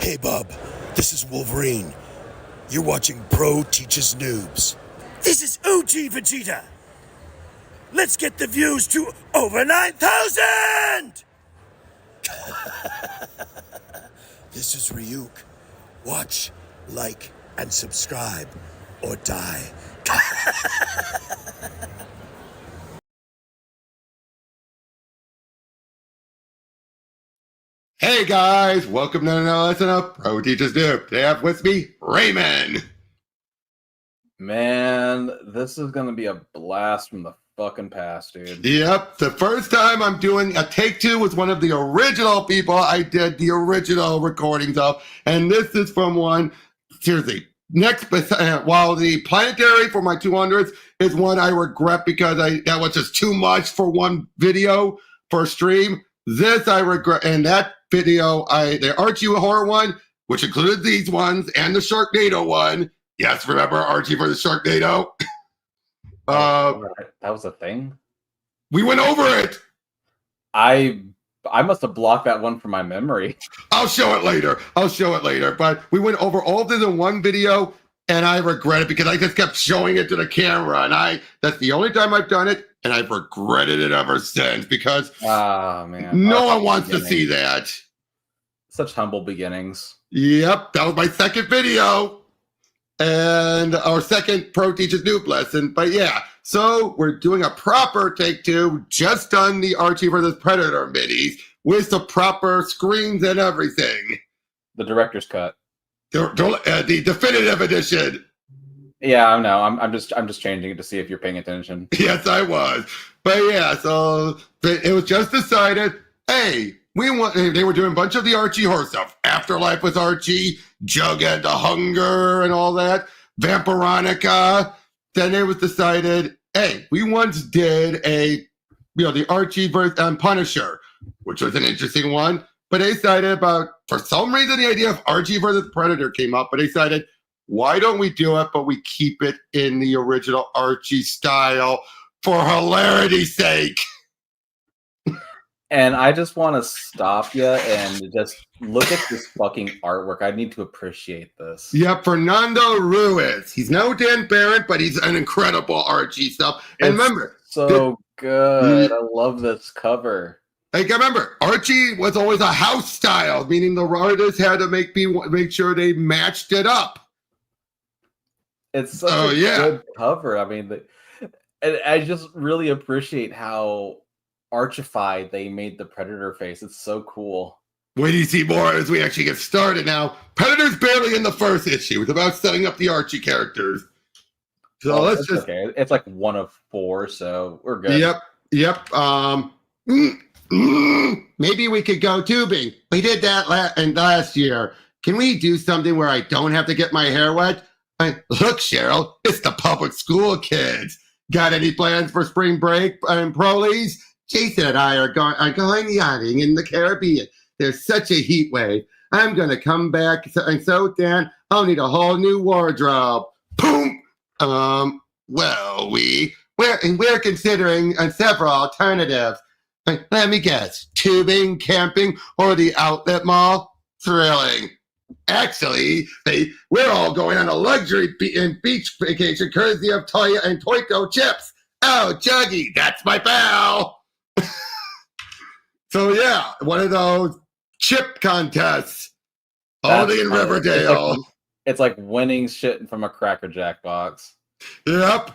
Hey, bub, this is Wolverine. You're watching Pro Teaches Noobs. This is OG Vegeta. Let's get the views to over 9,000! This is Ryuk. Watch, like, and subscribe, or die. Hey guys, welcome to another lesson of Pro Teaches Noob. Today I have with me Raymond. Man, this is gonna be a blast from the fucking past, dude. Yep, the first time I'm doing a take two with one of the original people I did the original recordings of, and this is from one, seriously, while the planetary for my 200th is one I regret because that was just too much for one video for a stream. This I regret, and that video, the Archie horror one, which included these ones and the Sharknado one. Yes, remember Archie for the Sharknado? That was a thing? We went over it. I must have blocked that one from my memory. I'll show it later. But we went over all of this in one video, and I regret it because I just kept showing it to the camera, and that's the only time I've done it, and I've regretted it ever since because man, no one wants to see that. Such humble beginnings. Yep, that was my second video and our second Pro Teaches Noob lesson. But yeah, so we're doing a proper take two, just done the Archie vs. Predator minis with the proper screens and everything. The director's cut. The definitive edition. Yeah, I know. I'm just changing it to see if you're paying attention. Yes, I was. But yeah, so it was just decided, hey, they were doing a bunch of the Archie horror stuff. Afterlife with Archie, Jughead the Hunger and all that, Veronica. Then it was decided, hey, we once did the Archie versus Punisher, which was an interesting one. But they decided for some reason, the idea of Archie versus Predator came up, but they decided, why don't we do it, but we keep it in the original Archie style for hilarity's sake? And I just want to stop you and just look at this fucking artwork. I need to appreciate this. Yep, Fernando Ruiz. He's no Dan Barrett, but he's an incredible Archie stuff. And remember, so good. I love this cover. Like, remember, Archie was always a house style, meaning the artist had to make sure they matched it up. It's such a good cover. I mean, and I just really appreciate how archified they made the Predator face. It's so cool. Wait till you see more as we actually get started now. Predator's barely in the first issue. It's about setting up the Archie characters. So let's just... Okay. It's like 1 of 4, so we're good. Yep. Maybe we could go tubing. We did that last year. Can we do something where I don't have to get my hair wet? Look, Cheryl, it's the public school kids. Got any plans for spring break and prolies? Jason and I are going yachting in the Caribbean. There's such a heat wave. I'm going to come back, and so Dan, I'll need a whole new wardrobe. Boom! Well, we're considering several alternatives. Let me guess, tubing, camping, or the outlet mall? Thrilling. Actually, we're all going on a luxury beach vacation courtesy of Toya and Toyco Chips. Oh, Juggy, that's my pal. So yeah, one of those chip contests. Only in Riverdale. It's like winning shit from a Cracker Jack box. Yep.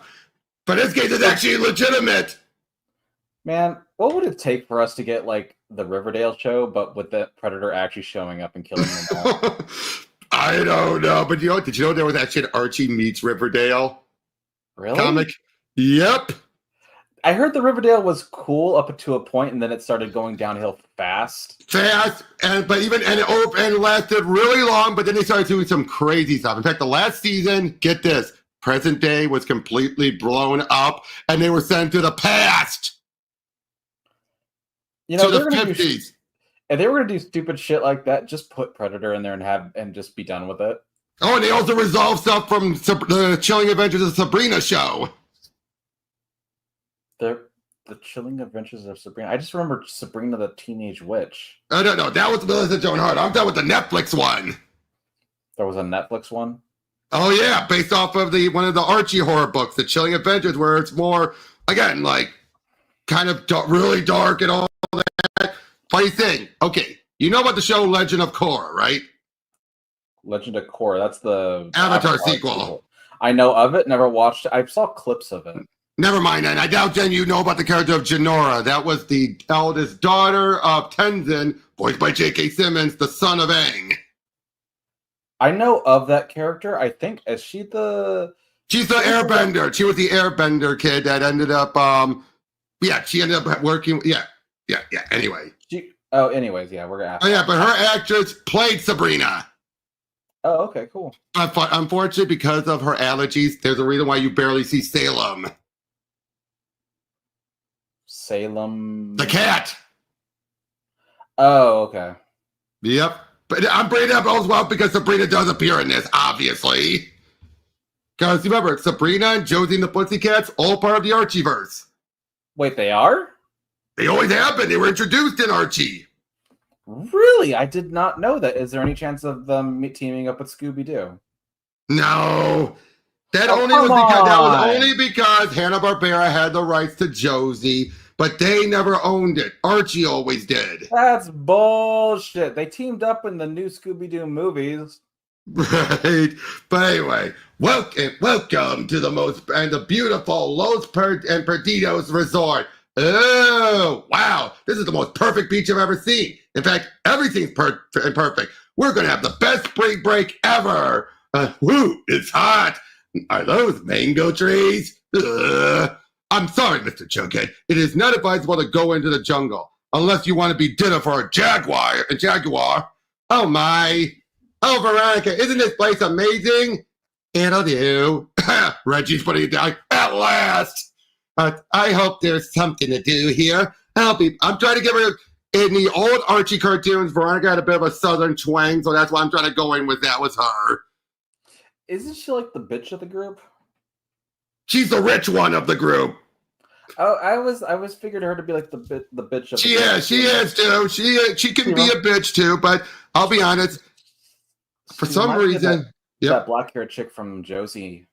But this case is actually legitimate. Man, what would it take for us to get like the Riverdale show, but with the Predator actually showing up and killing them all? I don't know, but did you know there was actually an Archie meets Riverdale comic? Yep. I heard the Riverdale was cool up to a point, and then it started going downhill fast. But it lasted really long. But then they started doing some crazy stuff. In fact, the last season, get this, present day was completely blown up, and they were sent to the past. You know, to the 50s. If they were going to do stupid shit like that, just put Predator in there and just be done with it. Oh, and they also resolved stuff from the Chilling Adventures of Sabrina show. The Chilling Adventures of Sabrina. I just remember Sabrina the Teenage Witch. Oh, no, that was Melissa Joan Hart. I'm talking with the Netflix one. There was a Netflix one? Oh, yeah, based off of one of the Archie horror books, The Chilling Adventures, where it's more, again, like, kind of really dark and all that. Funny thing, okay, you know about the show Legend of Korra, right? Legend of Korra, that's the Avatar sequel. I know of it, never watched it. I saw clips of it. Never mind, and I doubt then you know about the character of Jinora. That was the eldest daughter of Tenzin, voiced by J.K. Simmons, the son of Aang. I know of that character. I think, is she the... She's the airbender. She was the airbender kid that ended up, she ended up working, anyway. Anyways, yeah, we're going to ask. But her actress played Sabrina. Oh, okay, cool. Unfortunately, because of her allergies, there's a reason why you barely see Salem. Salem? The cat. Oh, okay. Yep. But I'm bringing it up as well because Sabrina does appear in this, obviously. Because remember, Sabrina and Josie and the Pussycats, all part of the Archieverse. Wait, they are? They always have been. They were introduced in Archie. Really? I did not know that. Is there any chance of them teaming up with Scooby-Doo? No. That was only because Hanna-Barbera had the rights to Josie, but they never owned it. Archie always did. That's bullshit. They teamed up in the new Scooby-Doo movies. Right. But anyway, welcome to the beautiful Los Perdidos Resort. Oh, wow. This is the most perfect beach I've ever seen. In fact, everything's perfect. We're going to have the best spring break ever. It's hot. Are those mango trees? I'm sorry, Mr. Jughead. It is not advisable to go into the jungle unless you want to be dinner for a jaguar. Oh, my. Oh, Veronica, isn't this place amazing? It'll do. Reggie's putting it down. At last. I hope there's something to do here. I'm trying to get rid of... In the old Archie cartoons, Veronica had a bit of a southern twang, so that's why I'm trying to go in with that was her. Isn't she like the bitch of the group? She's the rich one of the group. Oh, I was figured her to be like the bitch of the group. Yeah, she is too. She can be a bitch too, but I'll be honest. For some reason, that black haired chick from Josie.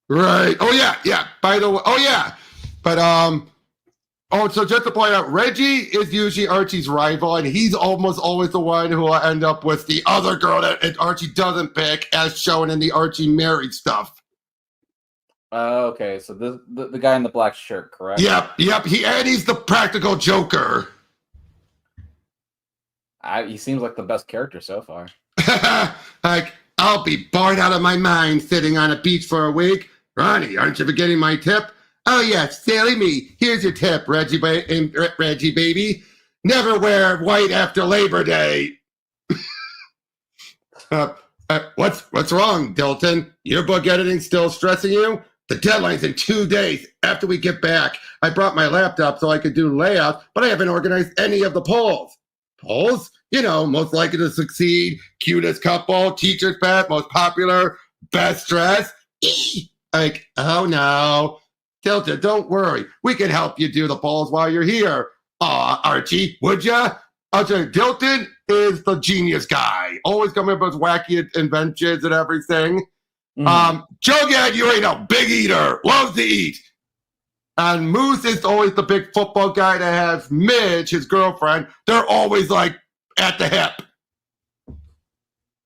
Right. Oh yeah. By the way, but so just to point out, Reggie is usually Archie's rival, and he's almost always the one who will end up with the other girl that Archie doesn't pick, as shown in the Archie married stuff. Okay, so the guy in the black shirt, correct? Yep. He's the practical Joker. He seems like the best character so far. Like, I'll be bored out of my mind sitting on a beach for a week. Ronnie, aren't you forgetting my tip? Oh, yes, silly me. Here's your tip, Reggie baby. Never wear white after Labor Day. What's wrong, Dilton? Your book editing still stressing you? The deadline's in 2 days after we get back. I brought my laptop so I could do layouts, but I haven't organized any of the polls. Polls? You know, most likely to succeed, cutest couple, teacher's pet, most popular, best dressed. Like, oh no. Tilton, don't worry. We can help you do the polls while you're here. Aw, Archie, would ya? I'll tell you, Dilton is the genius guy. Always coming up with wacky inventions and everything. Jughead, you ain't a big eater. Loves to eat. And Moose is always the big football guy that has Midge, his girlfriend. They're always like at the hip.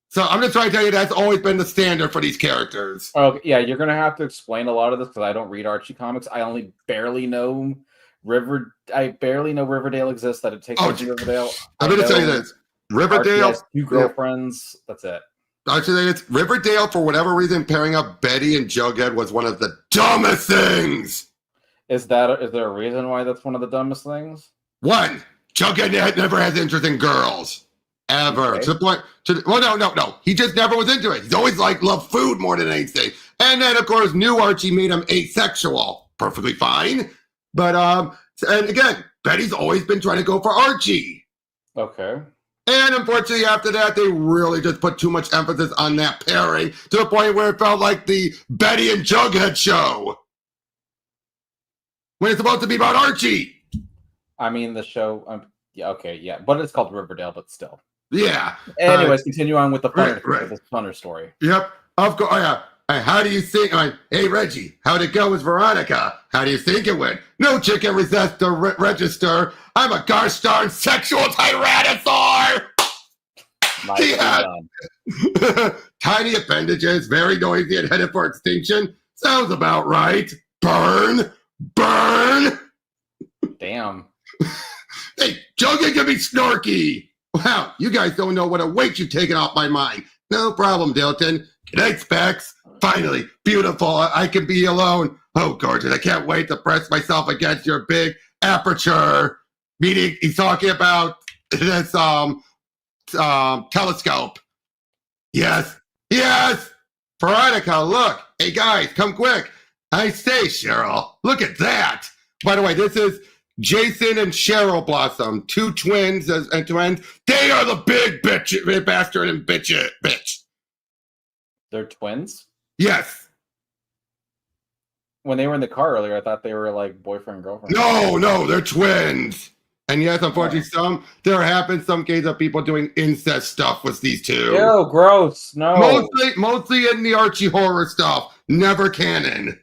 So I'm just trying to tell you that's always been the standard for these characters. Oh, yeah, you're going to have to explain a lot of this because I don't read Archie comics. I only barely know Riverdale exists, that it takes place in Riverdale. I'm going to tell you this. Riverdale has 2 girlfriends. Yeah. That's it. Actually, it's Riverdale, for whatever reason, pairing up Betty and Jughead was one of the dumbest things. Is there a reason why that's one of the dumbest things? One, Jughead never has interest in girls. Ever. Okay. To the point, no. He just never was into it. He's always loved food more than anything. And then, of course, new Archie made him asexual. Perfectly fine. But, and again, Betty's always been trying to go for Archie. Okay. And unfortunately, after that, they really just put too much emphasis on that pairing to the point where it felt like the Betty and Jughead show. When it's supposed to be about Archie. I mean, the show. Yeah, okay, yeah, but it's called Riverdale, but still. Yeah. Anyways, continue on with the funner story. Yep. Of course. Oh, yeah. How do you think? Hey, Reggie, how'd it go with Veronica? How do you think it went? No chick can resist the register. I'm a gosh darn sexual tyrannosaur. Yeah. Tiny appendages, very noisy and headed for extinction. Sounds about right. Burn. Damn. Hey, Jughead can be snarky. Wow, you guys don't know what a weight you've taken off my mind. No problem, Dilton. Good night, Specs. Finally, beautiful. I can be alone. Oh, gorgeous. I can't wait to press myself against your big aperture. Meaning, he's talking about this telescope. Yes. Veronica, look. Hey, guys, come quick. I say, Cheryl, look at that. By the way, this is Jason and Cheryl Blossom, two twins and twins. They are the big bastard and bitch. They're twins? Yes. When they were in the car earlier, I thought they were like boyfriend and girlfriend. No, they're twins. And yes, unfortunately, there have been some cases of people doing incest stuff with these two. Ew, gross. No. Mostly in the Archie horror stuff. Never canon.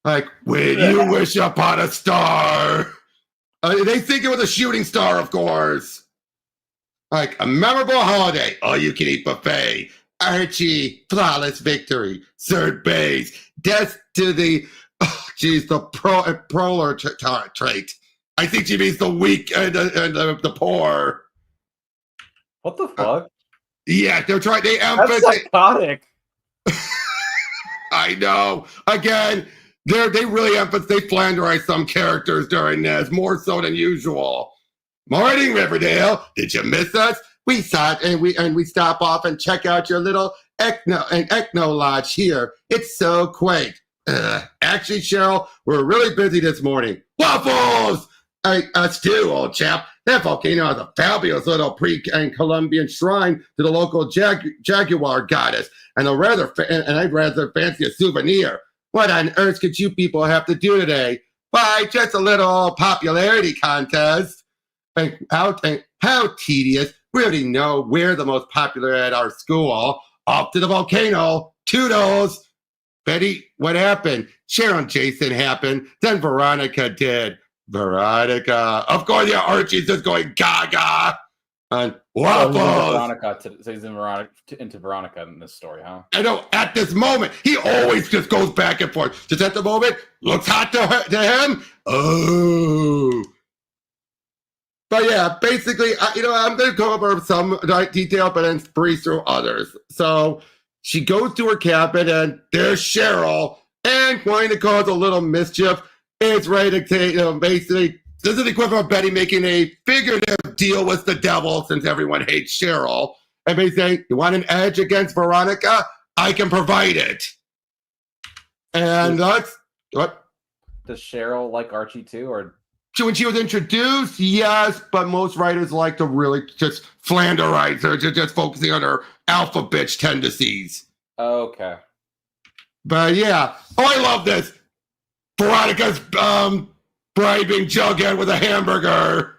Like, when you wish upon a star. They think it was a shooting star, of course. Like, a memorable holiday, all-you-can-eat buffet. Archie, flawless victory. Third base, death to the, the proler trait. I think she means the weak and the poor. What the fuck? Yeah, they're trying. That's psychotic. I know. Again, they really they flanderize some characters during this, more so than usual. Morning, Riverdale. Did you miss us? We thought, and we stop off and check out your little ecno lodge here. It's so quaint. Actually, Cheryl, we're really busy this morning. Waffles! Us too, old chap. That volcano has a fabulous little pre-Columbian shrine to the local jaguar goddess, and I'd rather fancy a souvenir. What on earth could you people have to do today? Why, just a little popularity contest. How tedious. We already know we're the most popular at our school. Off to the volcano. Toodles. Betty, what happened? Cheryl and Jason happened. Then Veronica did. Veronica. Of course, yeah, Archie's just going gaga. And waffles. He's into Veronica in this story, huh? I know, at this moment. He always just goes back and forth. Just at the moment, looks hot to him. Oh. But yeah, basically, I'm going to go over some detail, but then breeze through others. So she goes to her cabin, and there's Cheryl, and wanting to cause a little mischief. It's ready to take, basically, this is the equivalent of Betty making a figurative deal with the devil, since everyone hates Cheryl. And basically saying, you want an edge against Veronica? I can provide it. And that's what? Does Cheryl like Archie too, or? When she was introduced, yes, but most writers like to really just flanderize her, just focusing on her alpha bitch tendencies. Okay. But yeah. Oh, I love this. Veronica's bribing Jughead with a hamburger.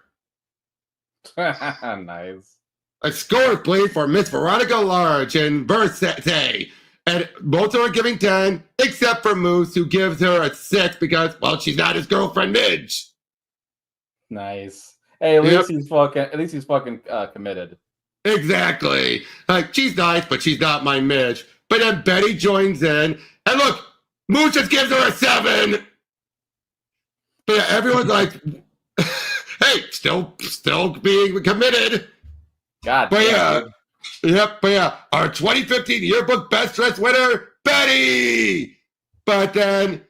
Nice. A score, please, for Miss Veronica Large and birthday. And both are giving 10, except for Moose, who gives her a 6 because, well, she's not his girlfriend, Midge. Nice. Hey, at least he's fucking committed. Exactly. Like, she's nice, but she's not my Midge. But then Betty joins in, and look, Moose just gives her a 7. But yeah, everyone's like, hey, still being committed. God but damn. Yeah, our 2015 yearbook best dressed winner, Betty. But then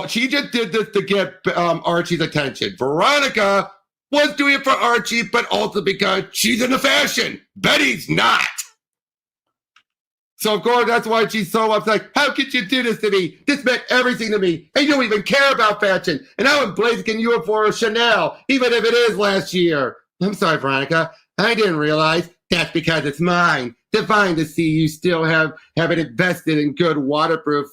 she just did this to get Archie's attention. Veronica was doing it for Archie, but also because she's into fashion. Betty's not. So, of course, that's why she's so upset. How could you do this to me? This meant everything to me. And you don't even care about fashion. And how in blazing can you afford Chanel, even if it is last year? I'm sorry, Veronica. I didn't realize. That's because it's mine. Divine to see you still have it invested in good waterproof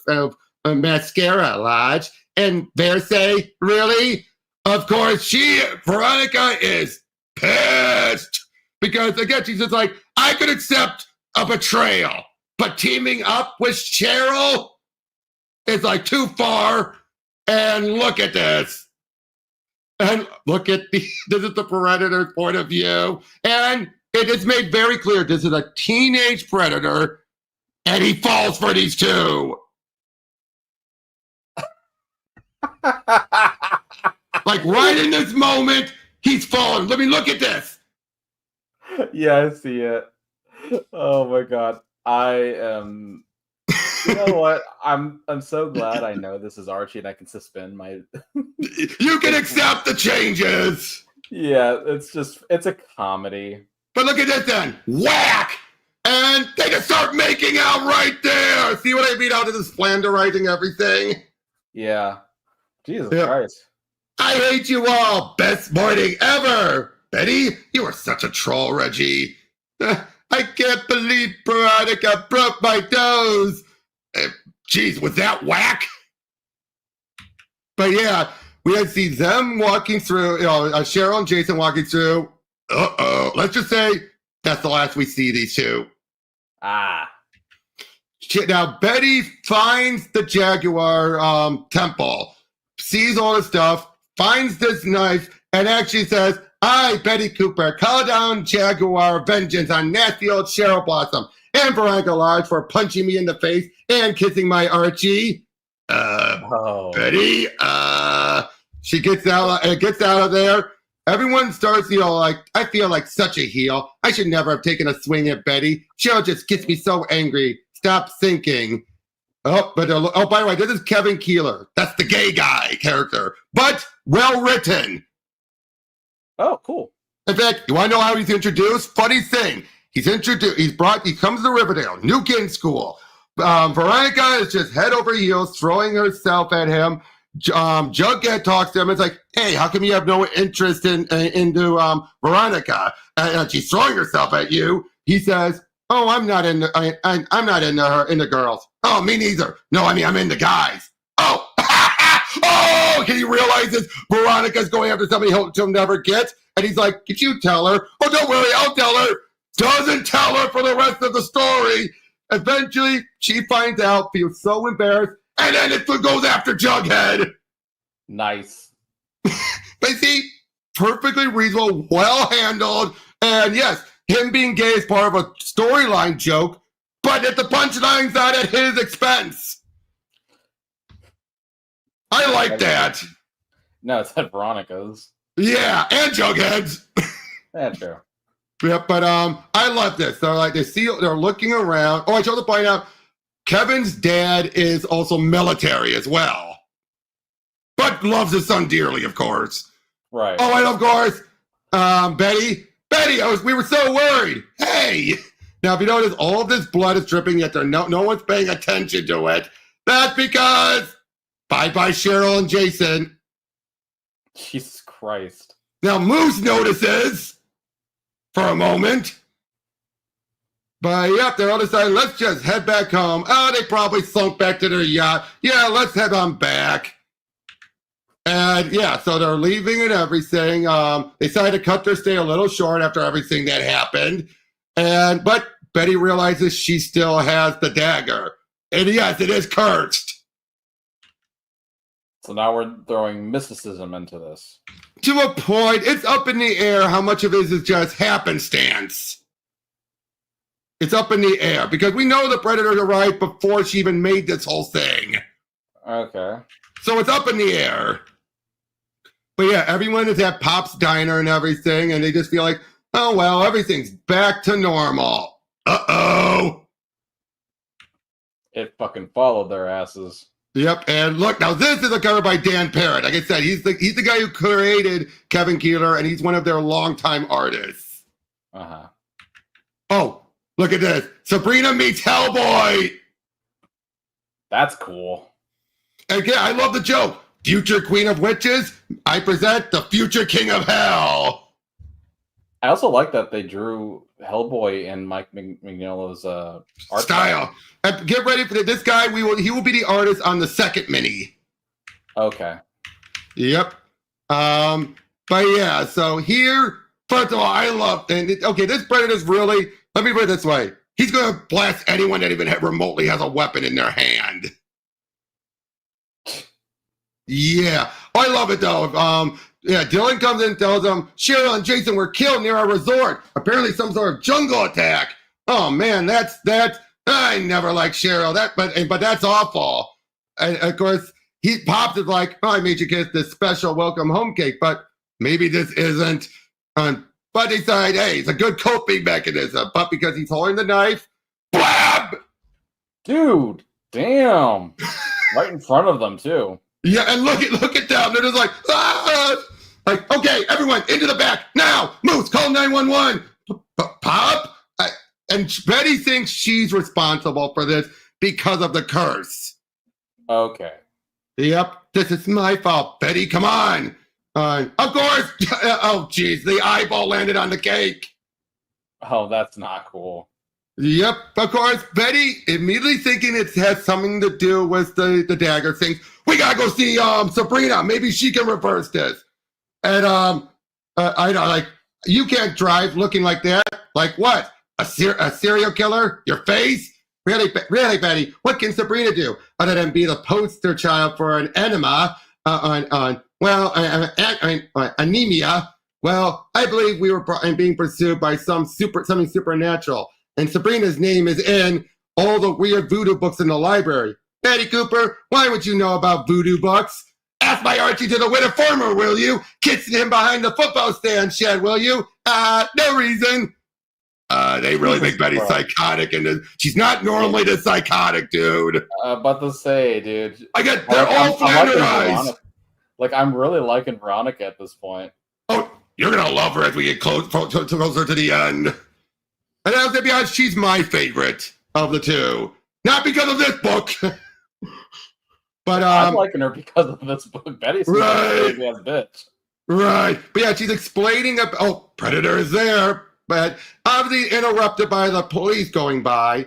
mascara, Lodge. And Versailles, really? Of course, Veronica is pissed because, again, she's just like, I could accept a betrayal, but teaming up with Cheryl is like too far. And look at this. And look at this is the Predator's point of view. And it is made very clear this is a teenage Predator, and he falls for these two. Like right in this moment, he's fallen. Let me look at this. Yeah, I see it. Oh my god. I am you know what? I'm so glad I know this is Archie and I can suspend my You can accept the changes. Yeah, it's a comedy. But look at this then. Whack! And they just start making out right there. See what I mean? Out of this slanderizing everything. Yeah. Jesus Christ. I hate you all. Best morning ever. Betty, you are such a troll, Reggie. I can't believe Veronica broke my nose. Geez, was that whack? But yeah, we had seen them walking through, Cheryl and Jason walking through. Let's just say that's the last we see these two. Now, Betty finds the Jaguar temple, sees all the stuff, finds this knife, and actually says, I, Betty Cooper, call down Jaguar vengeance on nasty old Cheryl Blossom and Veronica Lodge for punching me in the face and kissing my Archie. Betty, she gets out of there. Everyone starts, I feel like such a heel. I should never have taken a swing at Betty. Cheryl just gets me so angry. Stop thinking. By the way, this is Kevin Keeler. That's the gay guy character, but well written. Oh, cool. In fact, you want to know how he's introduced? Funny thing. He comes to Riverdale, new kid in school. Veronica is just head over heels, throwing herself at him. Jughead talks to him. It's like, hey, how come you have no interest into Veronica? And she's throwing herself at you. He says, oh, I'm not into into girls. Oh, me neither. No, I mean, I'm into guys. Oh, oh, he realizes Veronica's going after somebody he'll never get. And he's like, did you tell her? Oh, don't worry, I'll tell her. Doesn't tell her for the rest of the story. Eventually, she finds out, feels so embarrassed, and then it goes after Jughead. Nice. But see, perfectly reasonable, well handled, and yes, him being gay is part of a storyline joke, but at the punchline's not at his expense. I like that. No, it's at Veronica's. Yeah, and Jughead's. That's true. Yeah, but I love this. They're looking around. Oh, I should point out, Kevin's dad is also military as well, but loves his son dearly, of course. Right. Oh, and of course, Betty. We were so worried. Hey, now if you notice, all of this blood is dripping, yet no one's paying attention to it. That's because bye Cheryl and Jason. Jesus Christ. Now Moose notices for a moment. But yep, they're all deciding, let's just head back home. Oh, they probably sunk back to their yacht. Yeah, let's head on back. And yeah, so they're leaving and everything. They decided to cut their stay a little short after everything that happened. But Betty realizes she still has the dagger. And yes, it is cursed. So now we're throwing mysticism into this. To a point, it's up in the air how much of it is just happenstance. It's up in the air because we know the Predator arrived before she even made this whole thing. Okay. So it's up in the air. But yeah, everyone is at Pop's Diner and everything, and they just feel like, oh, well, everything's back to normal. Uh-oh. It fucking followed their asses. Yep, and look, now this is a cover by Dan Parrott. Like I said, he's the guy who created Kevin Keeler, and he's one of their longtime artists. Uh-huh. Oh, look at this. Sabrina meets Hellboy. That's cool. Again, I love the joke. Future Queen of Witches, I present the future King of Hell. I also like that they drew Hellboy in Mike Mignola's art style. And get ready for this guy. He will be the artist on the second mini. Okay. Yep. But yeah, so here, first of all, I love, this Predator's really, let me put it this way. He's going to blast anyone that even remotely has a weapon in their hand. Yeah. I love it, though. Dylan comes in and tells them, Cheryl and Jason were killed near our resort. Apparently some sort of jungle attack. Oh, man, that's I never liked Cheryl. But that's awful. And, of course, Pops is like, I made you get this special welcome home cake, but maybe this isn't. But they decide, hey, it's a good coping mechanism. But because he's holding the knife, blab! Dude, damn. Right in front of them, too. Yeah, and look at them. They're just like, ah! Like, okay, everyone, into the back. Now, Moose, call 911. Pop? And Betty thinks she's responsible for this because of the curse. Okay. Yep, this is my fault. Betty, come on. Of course. Oh, jeez, the eyeball landed on the cake. Oh, that's not cool. Yep, of course. Betty, immediately thinking it has something to do with the dagger thing. We gotta go see Sabrina. Maybe she can reverse this. And I know, like, you can't drive looking like that. Like what? A serial killer? Your face? Really, Betty? What can Sabrina do other than be the poster child for an enema anemia? Well, I believe we were being pursued by something supernatural, and Sabrina's name is in all the weird voodoo books in the library. Betty Cooper, why would you know about voodoo books? Ask my Archie to the wit informer, will you? Kissing him behind the football stand shed, will you? No reason. They really make Betty psychotic, and she's not normally the psychotic, dude. About to say, dude. They're all flanderized. Like, I'm really liking Veronica at this point. Oh, you're gonna love her as we get closer to the end. And I have to be honest, she's my favorite of the two. Not because of this book. But I'm liking her because of this book. Betty's right. A crazy-ass bitch. Right. But yeah, she's explaining Predator is there. But obviously interrupted by the police going by.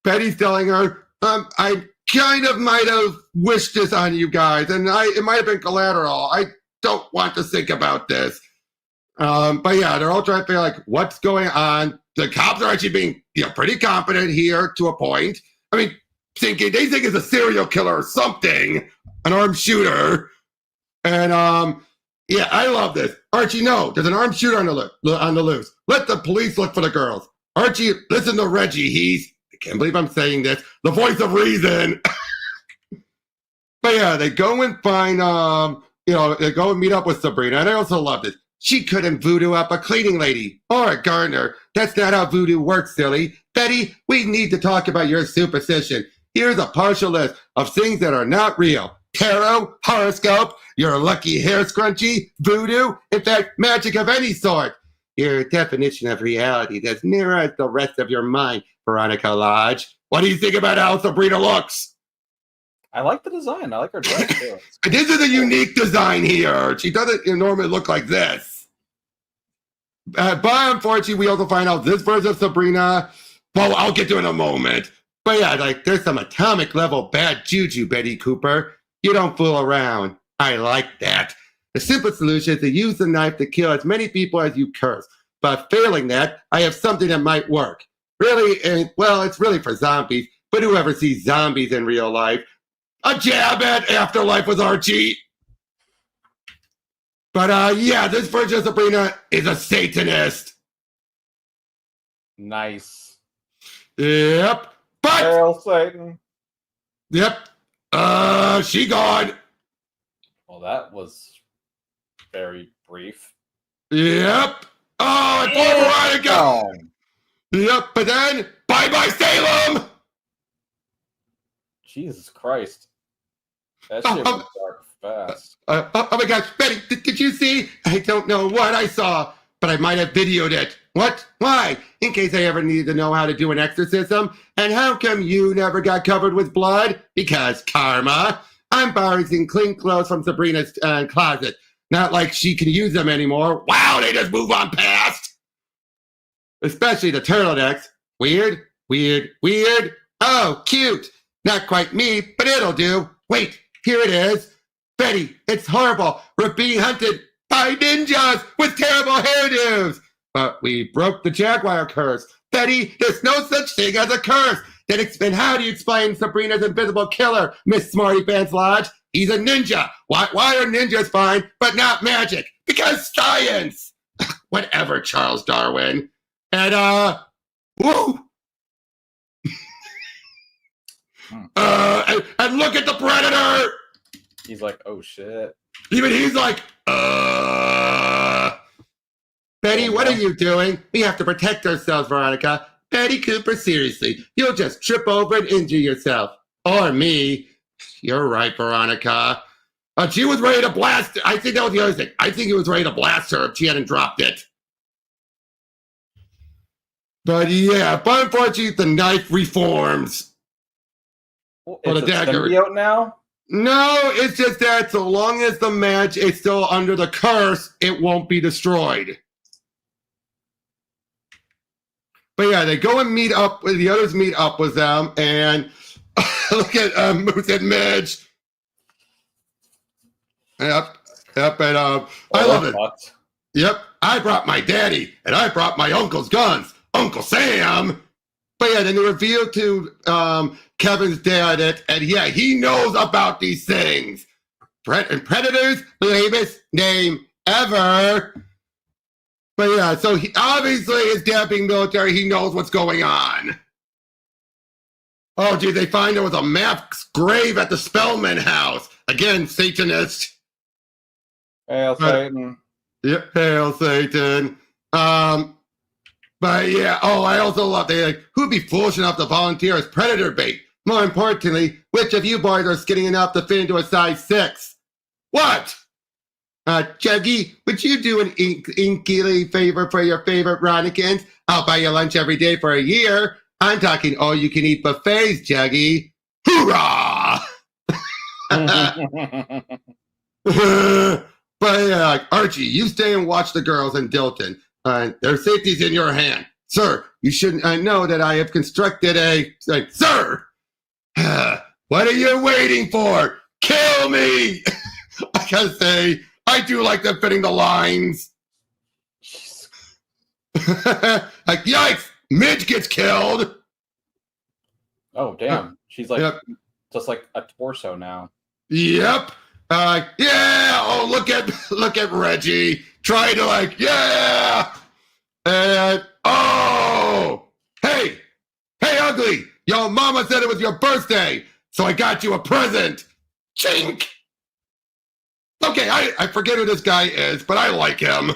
Betty's telling her, I kind of might have wished this on you guys, and it might have been collateral. I don't want to think about this. But yeah, they're all trying to figure like what's going on. The cops are actually being pretty competent here to a point. I mean, they think it's a serial killer or something, an armed shooter. And yeah, I love this. Archie, no, there's an armed shooter on the loose. Let the police look for the girls. Archie, listen to Reggie. I can't believe I'm saying this, the voice of reason. But yeah, they go and find, they go and meet up with Sabrina. And I also love this. She couldn't voodoo up a cleaning lady or a gardener. That's not how voodoo works, silly. Betty, we need to talk about your superstition. Here's a partial list of things that are not real. Tarot, horoscope, your lucky hair scrunchie, voodoo, in fact, magic of any sort. Your definition of reality that's mirrors the rest of your mind, Veronica Lodge. What do you think about how Sabrina looks? I like the design. I like her dress, too. This is a unique design here. She doesn't normally look like this. But unfortunately, we also find out this version of Sabrina, well, I'll get to in a moment. But yeah, like, there's some atomic level bad juju, Betty Cooper. You don't fool around. I like that. The simple solution is to use the knife to kill as many people as you curse. But failing that, I have something that might work. Really, well, it's really for zombies, but whoever sees zombies in real life, a jab at Afterlife with Archie. But yeah, this version of Sabrina is a Satanist. Nice. Yep. But Hail Satan. Yep. She gone. Well, that was very brief. Yep. Oh, and poor Veronica. Yep, but then, bye-bye Salem! Jesus Christ. That shit was dark fast. Oh my gosh, Betty, did you see? I don't know what I saw, but I might have videoed it. What? Why? In case I ever needed to know how to do an exorcism. And how come you never got covered with blood? Because karma. I'm borrowing clean clothes from Sabrina's closet. Not like she can use them anymore. Wow, they just move on past. Especially the turtlenecks. Weird, weird, weird. Oh, cute. Not quite me, but it'll do. Wait, here it is. Betty, it's horrible. We're being hunted by ninjas with terrible hairdos. But we broke the Jaguar curse. Betty, there's no such thing as a curse. Then how do you explain Sabrina's invisible killer, Miss Smarty Pants Lodge? He's a ninja. Why are ninjas fine, but not magic? Because science. Whatever, Charles Darwin. And, whoa. And look at the Predator. He's like, oh shit. Even he's like, Betty, what are you doing? We have to protect ourselves, Veronica. Betty Cooper, seriously, you'll just trip over and injure yourself. Or me. You're right, Veronica. She was ready to blast. I think that was the other thing. I think he was ready to blast her if she hadn't dropped it. But unfortunately, the knife reforms. Well, it's a symbiote now? No, it's just that so long as the match is still under the curse, it won't be destroyed. But yeah, they go and meet up, the others meet up with them, and look at Moose and Midge. Yep, and I love it. Fucked. Yep, I brought my daddy, and I brought my uncle's guns. Uncle Sam. But yeah, then they reveal to Kevin's dad it, and yeah, he knows about these things. And Predator's lamest name ever. But yeah, so he obviously his dad being military, he knows what's going on. Oh, gee, they find there was a mass grave at the Spellman house. Again, Satanist. Hail Satan. Yep, hail Satan. But yeah, I also love who'd be foolish enough to volunteer as predator bait? More importantly, which of you boys are skinny enough to fit into a size 6? What? Chuggy, would you do an inky favor for your favorite Ronicans? I'll buy you lunch every day for a year. I'm talking all-you-can-eat buffets, Chuggy. Hoorah! But yeah, Archie, you stay and watch the girls in Dilton. Their safety's in your hand. Sir, you shouldn't know that I have constructed Sir! What are you waiting for? Kill me! I gotta say, I do like them fitting the lines. Yikes! Midge gets killed! Oh, damn. She's just like a torso now. Yep. Oh, look at Reggie. Trying to yeah! And, hey, ugly! Your mama said it was your birthday, so I got you a present. Chink! Okay, I forget who this guy is, but I like him.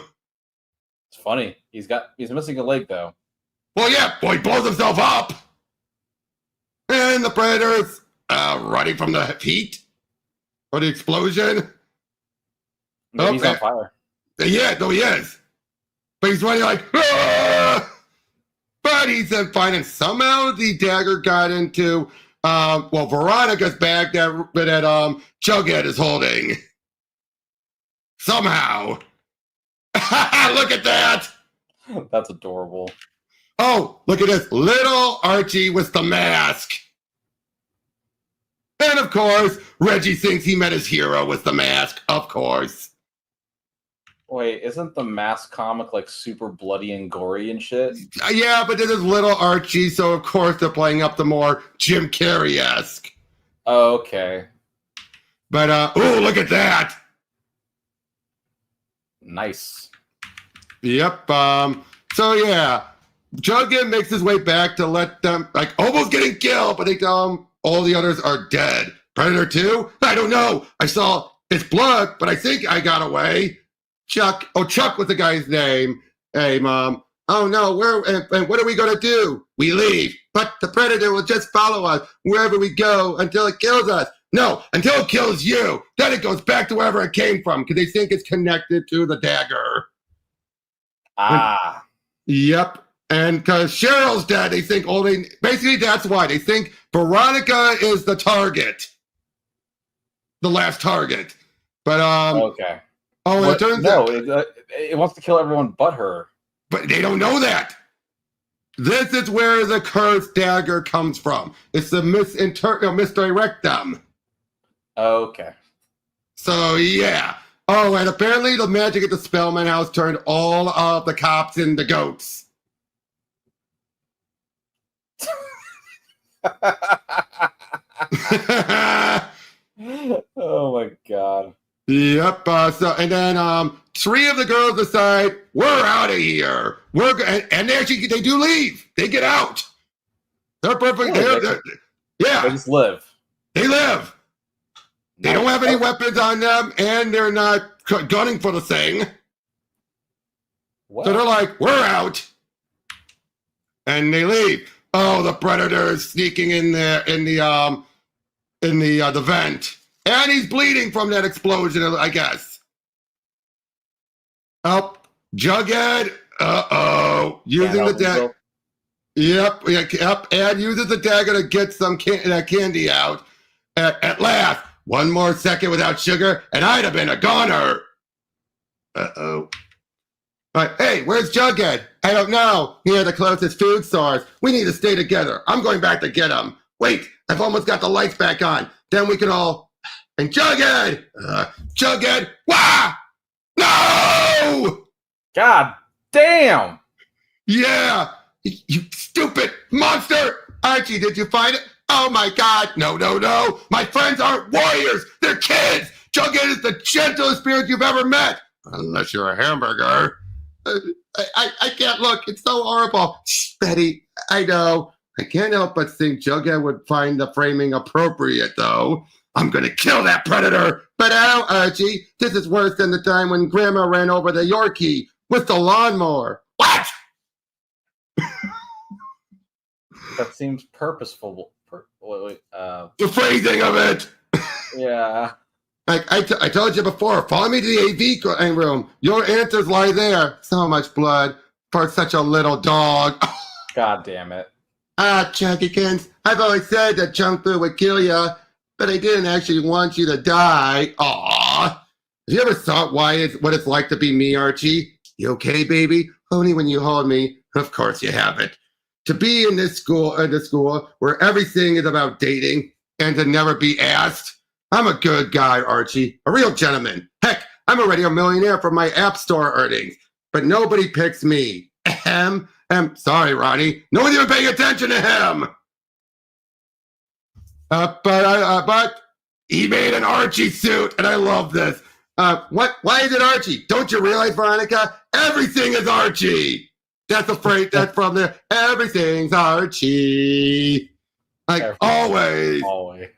It's funny. He's missing a leg, though. Well, yeah, boy, he blows himself up. And the Predator's running from the heat or the explosion. No, he's on fire. Yeah, no, he is. But he's running like, ah! But he's fine, and somehow the dagger got into, Veronica's bag that Jughead is holding. Somehow. Look at that. That's adorable. Oh, look at this. Little Archie with the mask. And of course, Reggie thinks he met his hero with the mask. Of course. Wait, isn't the Mask comic super bloody and gory and shit? Yeah, but this is Little Archie, so of course they're playing up the more Jim Carrey-esque. Oh, okay. But, look at that! Nice. Yep, so yeah. Jughead makes his way back to let them, almost getting killed, but they tell him all the others are dead. Predator 2? I don't know. I saw his blood, but I think I got away. Chuck was the guy's name. Hey, Mom. Oh, no, and what are we going to do? We leave. But the Predator will just follow us wherever we go until it kills us. No, until it kills you. Then it goes back to wherever it came from because they think it's connected to the dagger. Ah. Yep. And because Cheryl's dead, they think basically that's why. They think Veronica is the target. The last target. But, okay. Oh, it turns out. No, it wants to kill everyone but her. But they don't know that. This is where the cursed dagger comes from. It's to misdirect them. Okay. So, yeah. Oh, and apparently the magic at the Spellman house turned all of the cops into goats. Oh my god. Yep. And then 3 of the girls decide we're out of here. And they do leave. They get out. They're perfect. Yeah. They just live. They live. They don't have any weapons on them, and they're not gunning for the thing. What? So they're like, we're out. And they leave. Oh, the Predator is sneaking in there in the vent. And he's bleeding from that explosion, I guess. Oh, Jughead. Using the dagger. Yep. And uses the dagger to get some candy out. At last, one more second without sugar, and I'd have been a goner. Uh-oh. Hey, where's Jughead? I don't know. Near the closest food source. We need to stay together. I'm going back to get him. Wait, I've almost got the lights back on. Then we can all... And Jughead! Jughead! Wah! No! God damn! Yeah! You stupid monster! Archie, did you find it? Oh my God! No! My friends aren't warriors! They're kids! Jughead is the gentlest spirit you've ever met! Unless you're a hamburger. I can't look. It's so horrible. Shh, Betty, I know. I can't help but think Jughead would find the framing appropriate, though. I'm going to kill that predator. But ow, Archie, this is worse than the time when Grandma ran over the Yorkie with the lawnmower. What? That seems purposeful. The phrasing of it. Yeah. I told you before, follow me to the AV room. Your answers lie there. So much blood for such a little dog. God damn it. Chunkykins, I've always said that junk food would kill you, but I didn't actually want you to die. Aww. Have you ever thought what it's like to be me, Archie? You okay, baby? Only when you hold me. Of course you haven't. To be in this school where everything is about dating and to never be asked. I'm a good guy, Archie. A real gentleman. Heck, I'm already a millionaire from my App Store earnings. But nobody picks me. Sorry, Ronnie. No one's even paying attention to him. But he made an Archie suit, and I love this. Why is it Archie? Don't you realize, Veronica? Everything is Archie. That's a phrase that's from there. Everything's Archie. Like always. Always.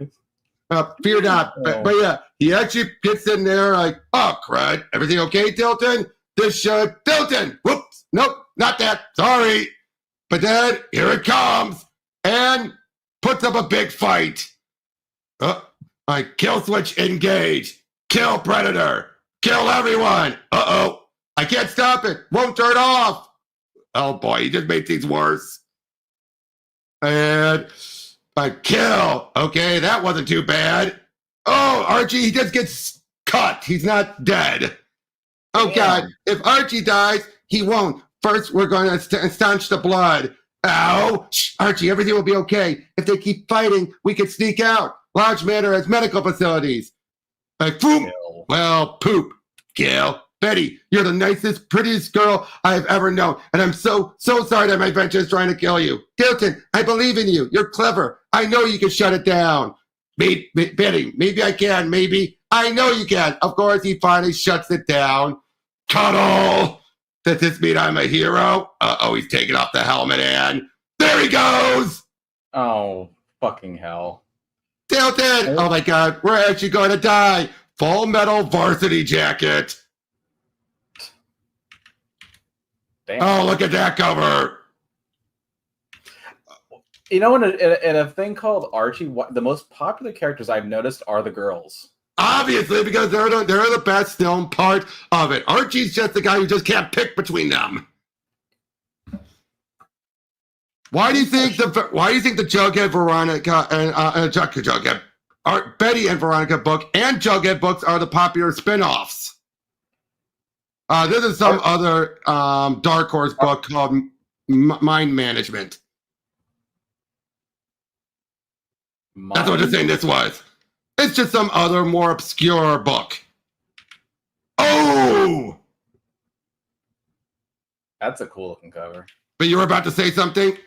Fear not. But yeah, he actually gets in there like, oh, crud. Everything okay, Tilton? Tilton! Whoops. Nope, not that. Sorry. But then, here it comes. And puts up a big fight. Kill switch engage. Kill Predator. Kill everyone. Uh-oh. I can't stop it. Won't turn off. Oh, boy, he just made things worse. And... kill. Okay, that wasn't too bad. Oh, Archie, he just gets cut. He's not dead. Oh, God. If Archie dies, he won't. First, we're going to staunch the blood. Ow. Shh, Archie, everything will be okay. If they keep fighting, we can sneak out. Large Manor has medical facilities. Boom. Well, poop. Kill. Betty, you're the nicest, prettiest girl I have ever known. And I'm so sorry that my venture is trying to kill you. Tilton, I believe in you. You're clever. I know you can shut it down. Betty, maybe I can. Maybe. I know you can. Of course, he finally shuts it down. Cuddle. Does this mean I'm a hero? Uh-oh, he's taking off the helmet and there he goes. Oh, fucking hell. Tilton. Oh, my God. We're actually going to die. Full metal varsity jacket. Damn. Oh, look at that cover. You know, in a thing called Archie, the most popular characters I've noticed are the girls. Obviously, because they're the best known part of it. Archie's just the guy who just can't pick between them. Why do you think the Jughead, Veronica, and Jughead, Betty and Veronica book and Jughead books are the popular spin-offs? This is some other Dark Horse book called Mind Management. That's what I'm saying this was. It's just some other more obscure book. Oh! That's a cool looking cover. But you were about to say something?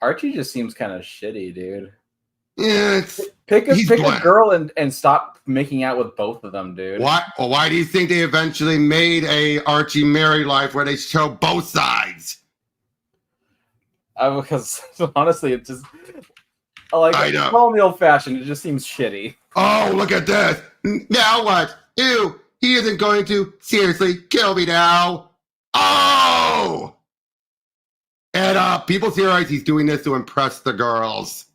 Archie just seems kind of shitty, dude. Yeah, pick a girl and stop making out with both of them, dude. Why do you think they eventually made a Archie married life where they show both sides? Because honestly, it's just I know. Call me old fashioned. It just seems shitty. Oh, look at this! Now what? Ew! He isn't going to seriously kill me now. Oh! And people theorize he's doing this to impress the girls.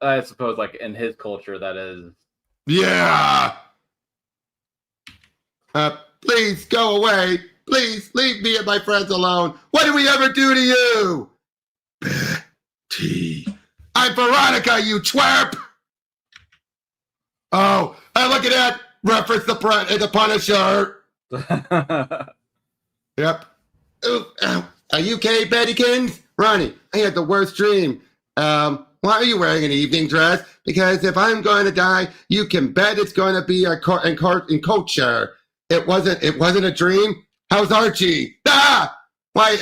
I suppose, like, in his culture, that is. Yeah. Please go away. Please leave me and my friends alone. What did we ever do to you? Betty. I'm Veronica, you twerp. Oh, and look at that. Reference the Punisher. Yep. Ooh, are you okay, Bettykins? Runny, I had the worst dream. Why are you wearing an evening dress? Because if I'm going to die, you can bet it's going to be in culture. It wasn't a dream. How's Archie? Ah! Why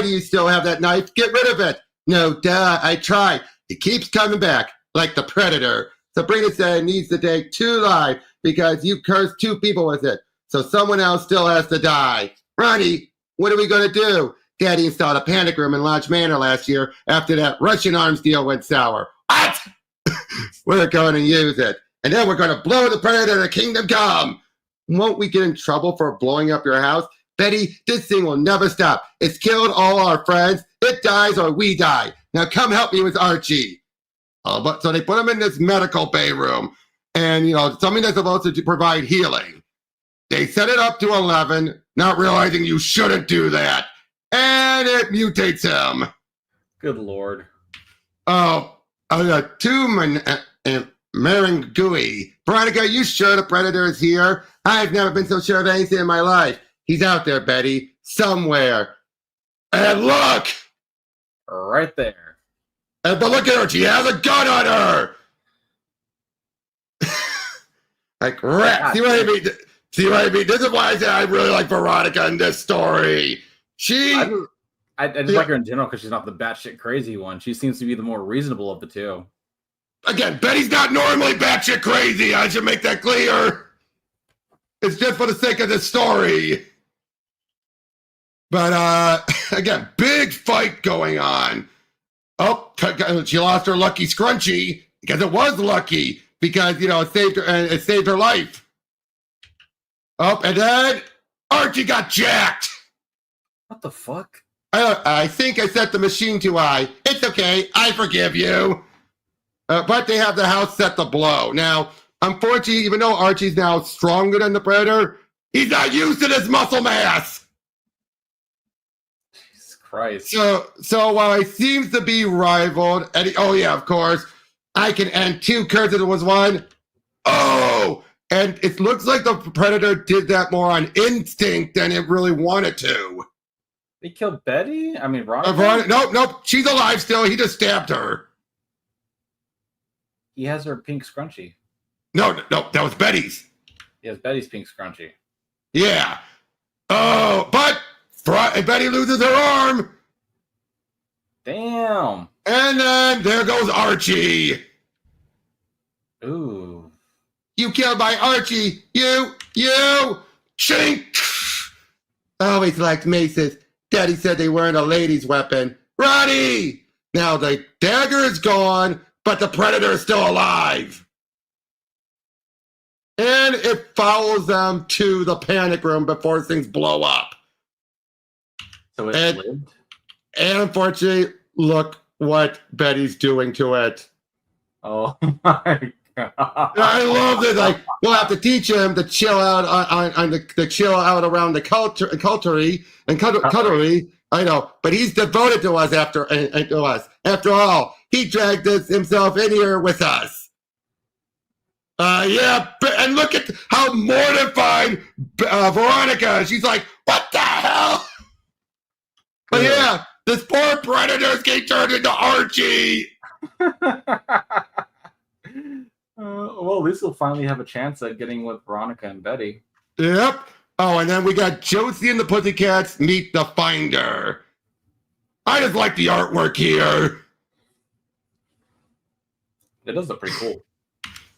do you still have that knife? Get rid of it. No, duh, I tried. It keeps coming back, like the Predator. Sabrina said it needs to take 2 lives because you cursed 2 people with it. So someone else still has to die. Ronnie, what are we going to do? Daddy installed a panic room in Lodge Manor last year after that Russian arms deal went sour. What? We're going to use it. And then we're going to blow the Predator to Kingdom Come. Won't we get in trouble for blowing up your house? Betty, this thing will never stop. It's killed all our friends. It dies or we die. Now come help me with Archie. So they put him in this medical bay room. And, something that's supposed to provide healing. They set it up to 11, not realizing you shouldn't do that. And it mutates him. Good Lord. Oh, Marangui. Veronica, you sure the Predator is here? I've never been so sure of anything in my life. He's out there, Betty. Somewhere. And look! Right there. But look at her. She has a gun on her. Like, rat. See what I mean? This is why I said I really like Veronica in this story. I just like her in general because she's not the batshit crazy one. She seems to be the more reasonable of the two. Again, Betty's not normally batshit crazy. I should make that clear. It's just for the sake of the story. But, again, big fight going on. Oh, she lost her lucky scrunchie because it was lucky because, it saved her life. Oh, and then Archie got jacked. What the fuck? I think I set the machine too high. It's okay. I forgive you. But they have the house set to blow. Now, unfortunately, even though Archie's now stronger than the Predator, he's not used to this muscle mass. Jesus Christ. So while he seems to be rivaled, and of course, I can end 2 curses with 1. Oh! And it looks like the Predator did that more on instinct than it really wanted to. He killed Betty? I mean, Veronica? Nope. She's alive still. He just stabbed her. He has her pink scrunchie. No, that was Betty's. He has Betty's pink scrunchie. Yeah. Oh, but Betty loses her arm. Damn. And then there goes Archie. Ooh. You killed my Archie. You. Chink. Always liked maces. Daddy said they weren't a lady's weapon. Ronnie! Now the dagger is gone, but the Predator is still alive. And it follows them to the panic room before things blow up. So it lived? And unfortunately, look what Betty's doing to it. Oh my God. I love this. Like, we'll have to teach him to chill out on the chill out around the cutlery. I know, but he's devoted to us to us. After all, he dragged himself in here with us. And look at how mortified Veronica is. She's like, what the hell? But yeah, this poor Predator's getting turned into Archie. Well, at least he'll finally have a chance at getting with Veronica and Betty. Yep. Oh, and then we got Josie and the Pussycats meet the Finder. I just like the artwork here. It does look pretty cool.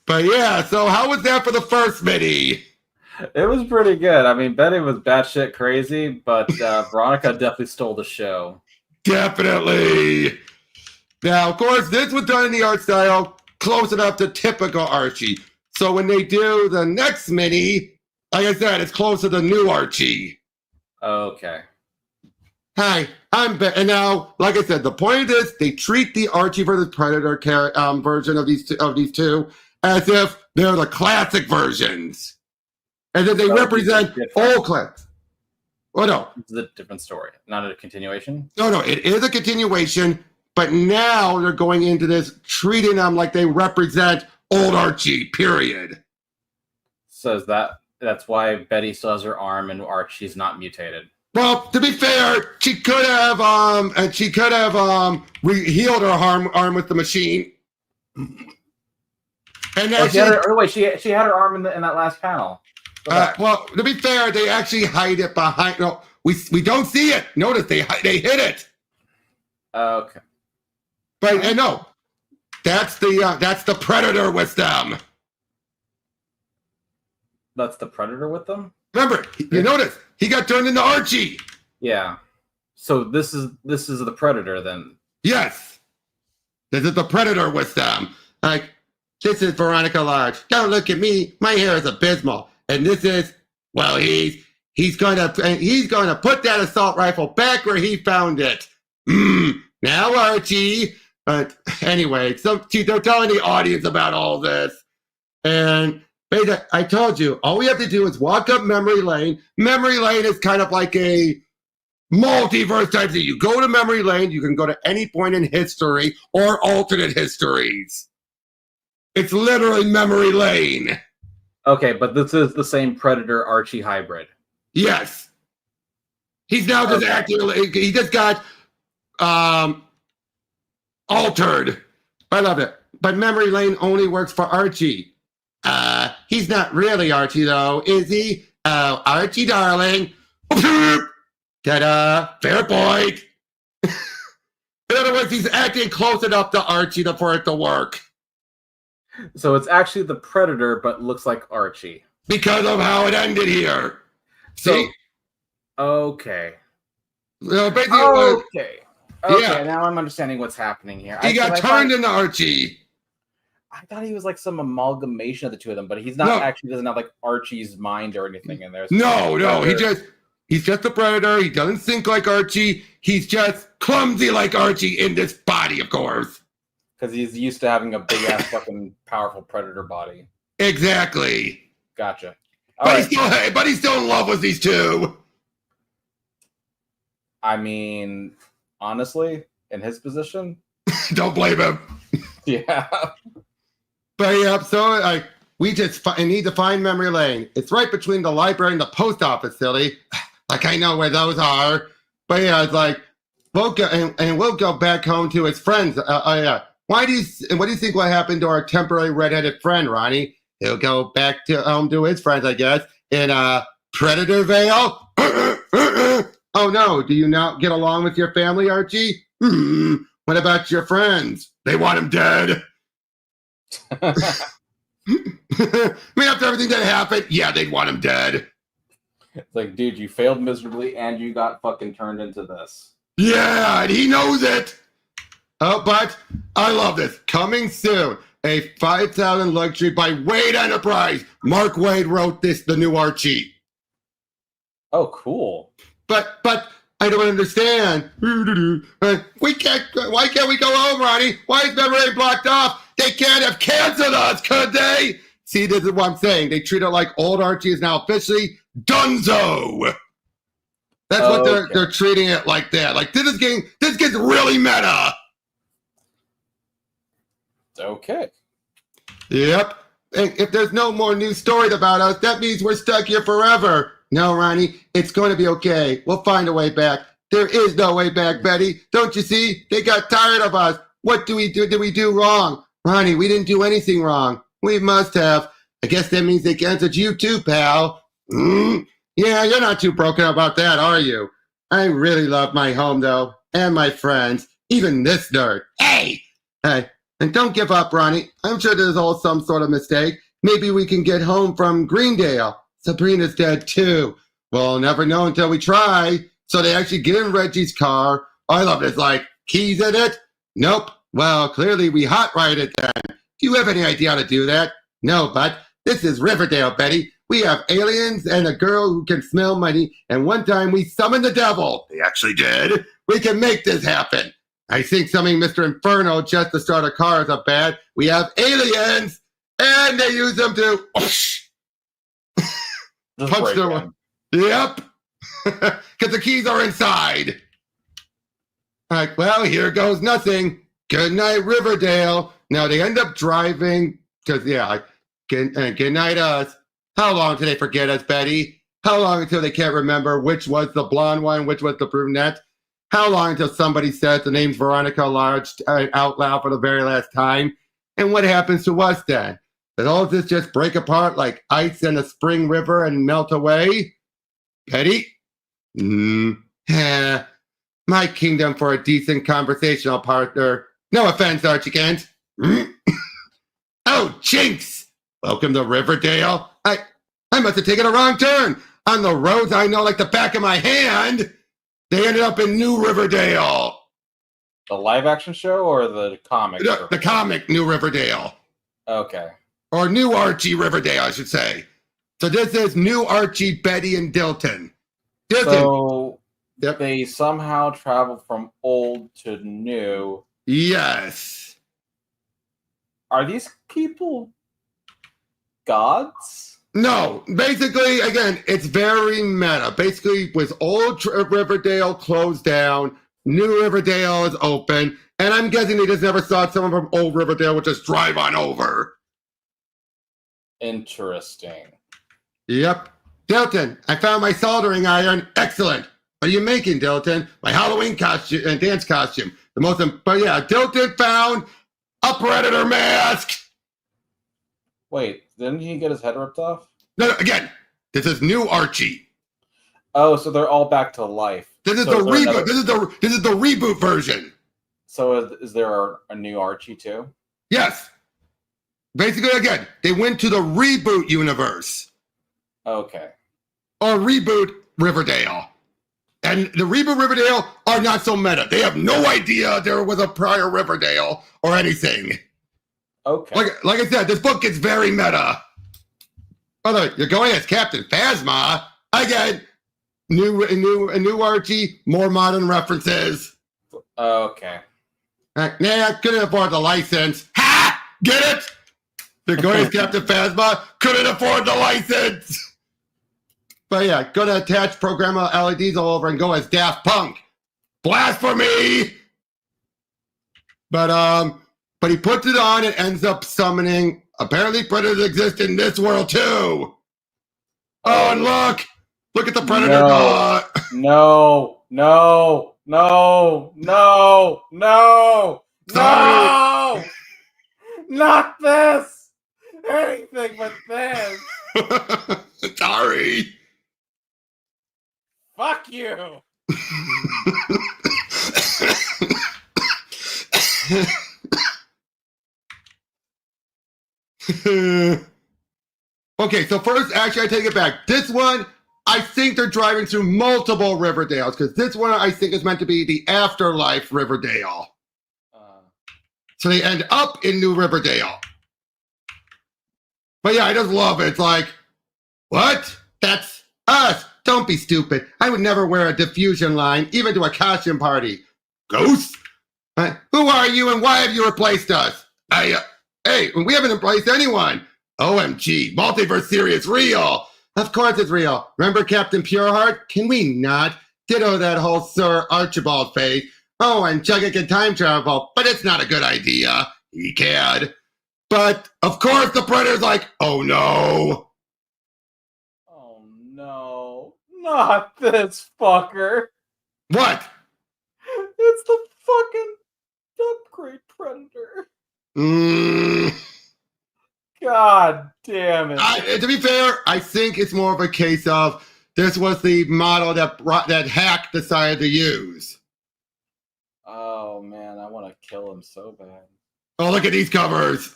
But yeah, so how was that for the first mini? It was pretty good. I mean, Betty was batshit crazy, but Veronica definitely stole the show. Definitely. Now, of course, this was done in the art style close enough to typical Archie. So when they do the next mini, like I said, it's close to the new Archie. Okay. Hi, I'm Ben. And now, like I said, the point of this, they treat the Archie versus Predator version of these two as if they're the classic versions. And then they represent all classics. Oh, no. It's a different story, not a continuation? No, it is a continuation, but now they're going into this, treating them like they represent old Archie, period. So that's why Betty still has her arm and Archie's not mutated. Well, to be fair, she could have healed her arm with the machine. And then she had her arm in that last panel. Well, to be fair, they actually hide it behind. No, we don't see it. Notice they hid it. Okay. But no, that's the Predator with them. That's the Predator with them? Remember, you notice he got turned into Archie. Yeah. So this is the Predator then. Yes. This is the Predator with them. Like, this is Veronica Large. Don't look at me. My hair is abysmal. And this is, well, he's gonna put that assault rifle back where he found it. Now Archie. But anyway, so they're telling the audience about all this. And I told you, all we have to do is walk up memory lane. Memory lane is kind of like a multiverse type thing. You go to memory lane, you can go to any point in history or alternate histories. It's literally memory lane. Okay, but this is the same Predator-Archie hybrid. Yes. He's now just acting, he just got altered. I love it. But memory lane only works for Archie. He's not really Archie, though, is he? Oh, Archie, darling. Ta-da! Fair point. In other words, he's acting close enough to Archie for it to work. So it's actually the Predator, but looks like Archie. Because of how it ended here. See? Okay. Basically, okay. Yeah. Now I'm understanding what's happening here. He got turned into Archie. I thought he was like some amalgamation of the two of them, but he's not actually doesn't have like Archie's mind or anything in there. So no. He's just a Predator. He doesn't think like Archie. He's just clumsy like Archie in this body, of course. Because he's used to having a big ass fucking powerful Predator body. Exactly. Gotcha. But he's still in love with these two. I mean, honestly, in his position, don't blame him. Yeah. But yeah, so we just need to find memory lane. It's right between the library and the post office, silly. Like, I know where those are. But yeah, it's like, we'll go back home to his friends. Yeah. What do you think will happen to our temporary redheaded friend, Ronnie? He'll go back to home to his friends, I guess, in Predatorvale. Oh no, do you not get along with your family, Archie? What about your friends? They want him dead. I mean, after everything that happened, yeah, they'd want him dead. It's like, dude, you failed miserably and you got fucking turned into this. Yeah, and he knows it. Oh, but I love this. Coming soon, a 5,000 luxury by Wade Enterprise. Mark Wade wrote this, the new Archie. Oh, cool. But I don't understand. Why can't we go home, Ronnie? Why is memory blocked off? They can't have canceled us, could they? See, this is what I'm saying. They treat it like old Archie is now officially Dunzo. That's what they're treating it like that. Like, this gets really meta. Okay. Yep. And if there's no more news stories about us, that means we're stuck here forever. No, Ronnie, it's going to be okay. We'll find a way back. There is no way back, Betty. Don't you see? They got tired of us. What do we do? Did we do wrong? Ronnie, we didn't do anything wrong. We must have. I guess that means they canceled you too, pal. Yeah, you're not too broken about that, are you? I really love my home, though, and my friends, even this nerd. Hey! Hey, and don't give up, Ronnie. I'm sure there's all some sort of mistake. Maybe we can get home from Greendale. Sabrina's dead, too. We'll never know until we try. So they actually get in Reggie's car. I love this, like, keys in it? Nope. Well, clearly we hot-ride it then. Do you have any idea how to do that? No, but this is Riverdale, Betty. We have aliens and a girl who can smell money, and one time we summoned the devil. They actually did. We can make this happen. I think summoning Mr. Inferno just to start a car is a bad. We have aliens, and they use them to punch their way. Yep. Because the keys are inside. All right, well, here goes nothing. Good night, Riverdale. Now they end up driving, because, yeah, good night, us. How long till they forget us, Betty? How long until they can't remember which was the blonde one, which was the brunette? How long until somebody says the name's Veronica out loud for the very last time? And what happens to us then? Does all of this just break apart like ice in a spring river and melt away? Betty? My kingdom for a decent conversational partner. No offense, Archie Kent. Oh, jinx! Welcome to Riverdale. I must have taken a wrong turn. On the roads I know like the back of my hand. They ended up in New Riverdale. The live action show or the comic? The comic New Riverdale. Okay. Or New Archie Riverdale, I should say. So this is New Archie, Betty, and Dilton. So they somehow travel from old to new. Yes. Are these people gods? No, basically, again, it's very meta. Basically, with old Riverdale closed down, New Riverdale is open, and I'm guessing they just never saw someone from old Riverdale would just drive on over. Interesting. Yep. Dilton, I found my soldering iron. Excellent. What are you making, Dilton? My Halloween costume and dance costume. But yeah, Dilton found a Predator mask. Wait, didn't he get his head ripped off? No, again, this is New Archie. Oh, so they're all back to life. This is the reboot. This is the reboot version. So is there a new Archie too? Yes. Basically, again, they went to the reboot universe. Okay. Or reboot Riverdale. And the reboot Riverdale are not so meta. They have no idea there was a prior Riverdale or anything. Okay. Like I said, this book gets very meta. Although you're going as Captain Phasma. Again, new Archie, more modern references. Okay. Nah, couldn't afford the license. Ha! Get it? They're going as Captain Phasma, couldn't afford the license. But yeah, go to attach programmable LEDs all over and go as Daft Punk. Blasphemy! But he puts it on and ends up summoning. Apparently, predators exist in this world too. Oh, and look at the predator. No. Not this. Anything but this. Sorry. Fuck you. Okay, so first, actually, I take it back. This one, I think they're driving through multiple Riverdales, because this one, I think, is meant to be the afterlife Riverdale. So they end up in New Riverdale. But yeah, I just love it. It's like, what? That's us. Don't be stupid. I would never wear a diffusion line, even to a costume party. Ghost? Who are you and why have you replaced us? Hey, we haven't replaced anyone. OMG, multiverse theory is real. Of course it's real. Remember Captain Pureheart? Can we not? Ditto that whole Sir Archibald face. Oh, and Jugga can time travel, but it's not a good idea. He can. But, of course, the Predator's like, oh no. Oh no. Not this fucker. What? It's the fucking upgrade Predator. God Damn it. To be fair, I think it's more of a case of this was the model that Hack decided to use. Oh, man, I want to kill him so bad. Oh, look at these covers.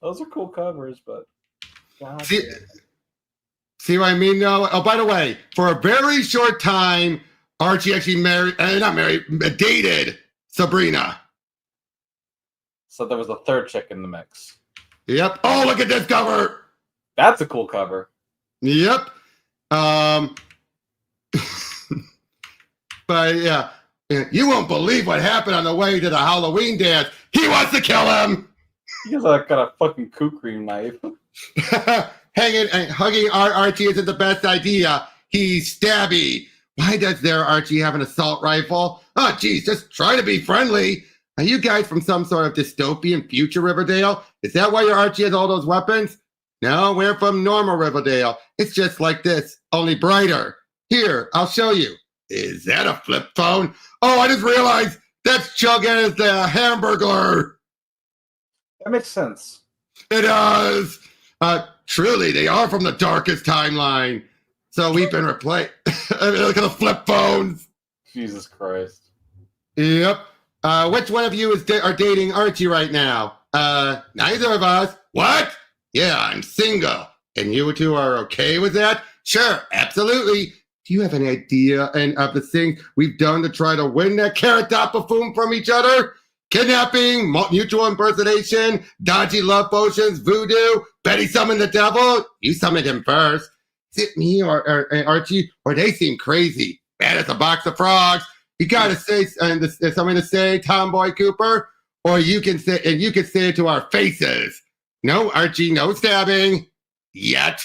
Those are cool covers, but... See what I mean, though? Oh, by the way, for a very short time, Archie actually dated Sabrina. So there was a third chick in the mix. Yep. Oh, look at this cover. That's a cool cover. Yep. But yeah, you won't believe what happened on the way to the Halloween dance. He wants to kill him. He's got a fucking kukri knife. Hanging and hugging Archie isn't the best idea. He's stabby. Why does their Archie have an assault rifle? Oh, geez, just try to be friendly. Are you guys from some sort of dystopian future Riverdale? Is that why your Archie has all those weapons? No, we're from normal Riverdale. It's just like this, only brighter. Here, I'll show you. Is that a flip phone? Oh, I just realized that's Chugga, the Hamburglar. That makes sense. It does. Truly, they are from the darkest timeline. So we've been replaced. Look at the flip phones. Jesus Christ. Yep. Which one of you are dating Archie right now? Neither of us. What? Yeah, I'm single. And you two are okay with that? Sure, absolutely. Do you have any idea of the things we've done to try to win that carrot top buffoon from each other? Kidnapping, mutual impersonation, dodgy love potions, voodoo, Betty summoned the devil. You summoned him first. Is it me or Archie? Or they seem crazy. Bad as a box of frogs. You gotta say there's something to say, Tomboy Cooper, or you can say it to our faces. No, Archie, no stabbing yet.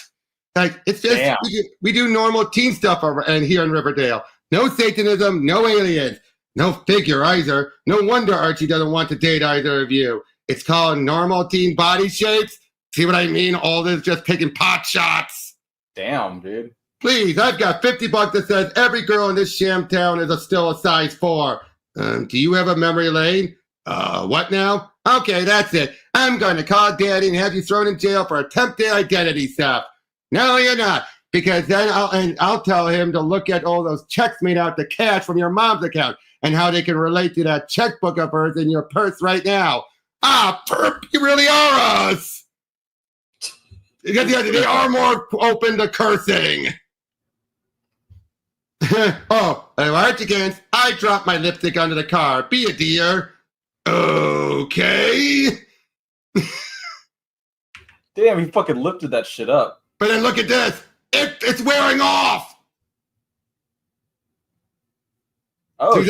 Like it's just we do normal teen stuff here in Riverdale. No Satanism, no aliens. No figure either. No wonder Archie doesn't want to date either of you. It's called normal teen body shapes. See what I mean? All this just taking pot shots. Damn, dude. Please, I've got $50 that says every girl in this sham town is still a size 4. Do you have a memory lane? What now? Okay, that's it. I'm going to call Daddy and have you thrown in jail for attempted identity theft. No, you're not. Because then I'll tell him to look at all those checks made out to cash from your mom's account and how they can relate to that checkbook of hers in your purse right now. Ah, perp, you really are us. They are more open to cursing. Oh, Archie, I dropped my lipstick under the car. Be a dear. Okay. Damn, he fucking lifted that shit up. But then look at this. It's wearing off. Oh,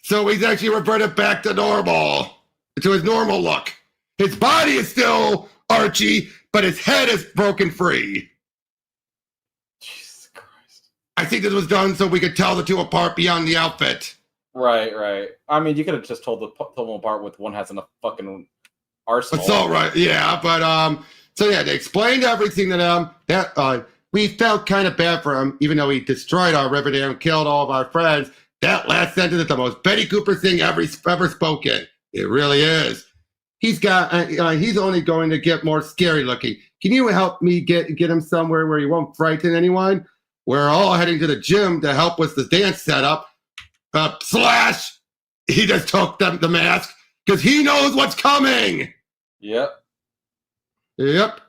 so he's actually reverted back to normal, to his normal look. His body is still Archie, but his head is broken free. Jesus Christ. I think this was done so we could tell the two apart beyond the outfit. Right. I mean, you could have just told them apart with one has a fucking arsenal. It's all right, yeah, but so yeah, they explained everything to them. That we felt kind of bad for him, even though he destroyed our Riverdale and killed all of our friends. That last sentence is the most Betty Cooper thing ever spoken. It really is. He's only going to get more scary looking. Can you help me get him somewhere where he won't frighten anyone? We're all heading to the gym to help with the dance setup. Slash, he just took the mask because he knows what's coming. Yep.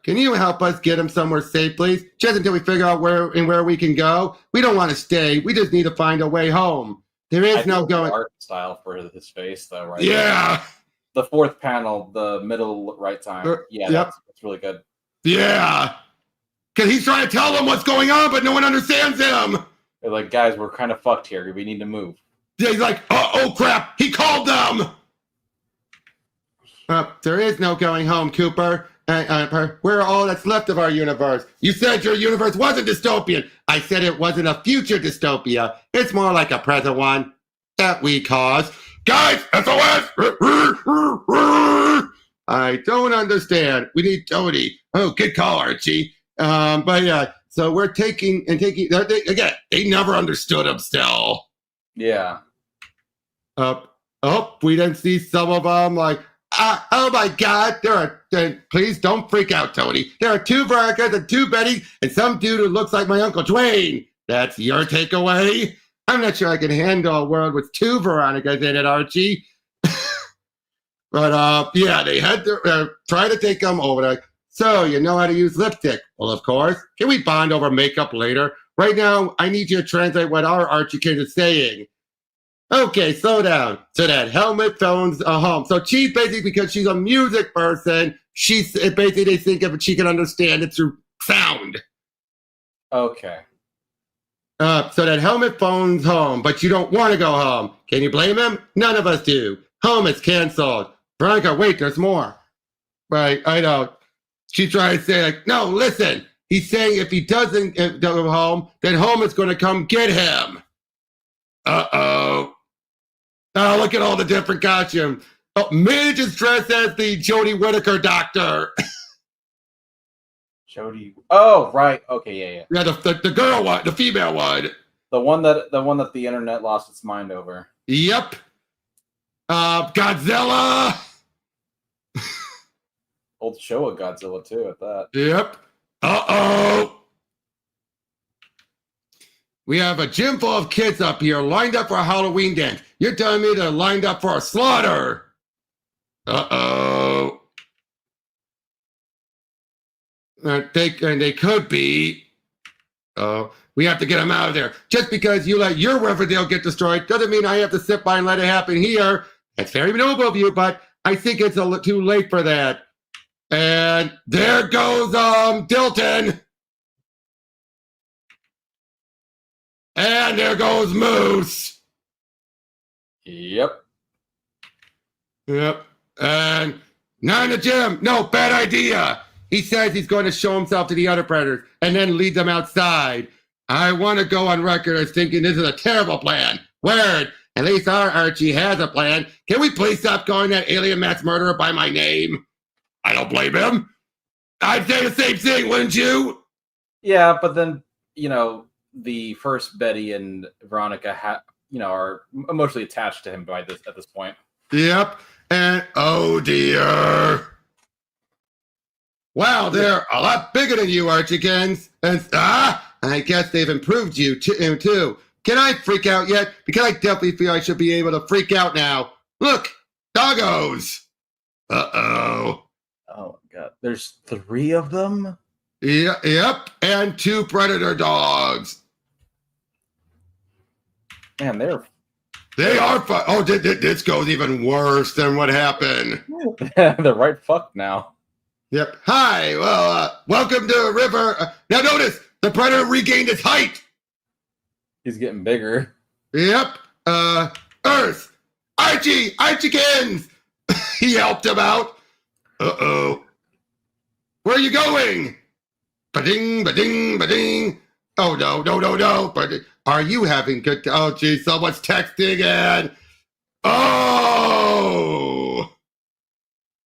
Can you help us get him somewhere safe, please? Just until we figure out where we can go. We don't want to stay. We just need to find a way home. There is no going. Art style for his face, though, right? Yeah. The fourth panel, the middle right time. Yeah, that's really good. Yeah. Because he's trying to tell them what's going on, but no one understands him. They're like, guys, we're kind of fucked here. We need to move. Yeah, he's like, oh crap, he called them. There is no going home, Cooper. We're all that's left of our universe. You said your universe wasn't dystopian. I said it wasn't a future dystopia. It's more like a present one that we caused. Guys, SOS! I don't understand. We need Toady. Oh, good call, Archie. But yeah, so we're taking. Again, they never understood him still. Yeah. We didn't see some of them like, Oh my God, please don't freak out, Tony. There are 2 Veronicas and 2 Betty and some dude who looks like my Uncle Dwayne. That's your takeaway? I'm not sure I can handle a world with 2 Veronicas in it, Archie. But yeah, they had to try to take them over there. So, you know how to use lipstick? Well, of course. Can we bond over makeup later? Right now, I need you to translate what our Archie kid is saying. Okay, slow down. So that helmet phone's a home. So she's basically, because she's a music person, basically they think if she can understand it through sound. Okay. So that helmet phone's home, but you don't want to go home. Can you blame him? None of us do. Home is canceled. Veronica, wait, there's more. Right, I know. She tried to say, like, no, listen. He's saying if he doesn't go home, then home is going to come get him. Uh-oh. Oh, look at all the different costumes. Oh, Midge is dressed as the Jodie Whittaker doctor. Jodie. Oh, right. Okay, yeah. Yeah, the girl one, the female one. The one that the internet lost its mind over. Yep. Godzilla. Old Showa Godzilla too at that. Yep. Uh-oh. We have a gym full of kids up here lined up for a Halloween dance. You're telling me they're lined up for a slaughter? Uh-oh. They could be. We have to get them out of there. Just because you let your Riverdale get destroyed doesn't mean I have to sit by and let it happen here. That's very noble of you, but I think it's too late for that. And there goes Dilton. And there goes Moose. Yep. And not in the gym. No, bad idea. He says he's going to show himself to the other predators and then lead them outside. I want to go on record as thinking this is a terrible plan. Word. At least our Archie has a plan. Can we please stop calling that alien mass murderer by my name? I don't blame him. I'd say the same thing, wouldn't you? Yeah, but then, the first Betty and Veronica are emotionally attached to him at this point. Yep. And oh dear. Wow, they're a lot bigger than you, Archiekins. And I guess they've improved you too. Can I freak out yet? Because I definitely feel I should be able to freak out now. Look, doggos. Uh-oh. Oh my God. There's 3 of them? Yeah, yep. And 2 predator dogs. Man, they are fun. Oh, this goes even worse than what happened. They're right fucked now. Yep. Hi. Well, welcome to River. Now notice the predator regained its height. He's getting bigger. Yep. Earth. Archiekins. He helped him out. Uh-oh. Where are you going? Ba-ding, ba-ding, ba-ding. Oh, no. But are you having good... Oh, geez, someone's texting and... Oh!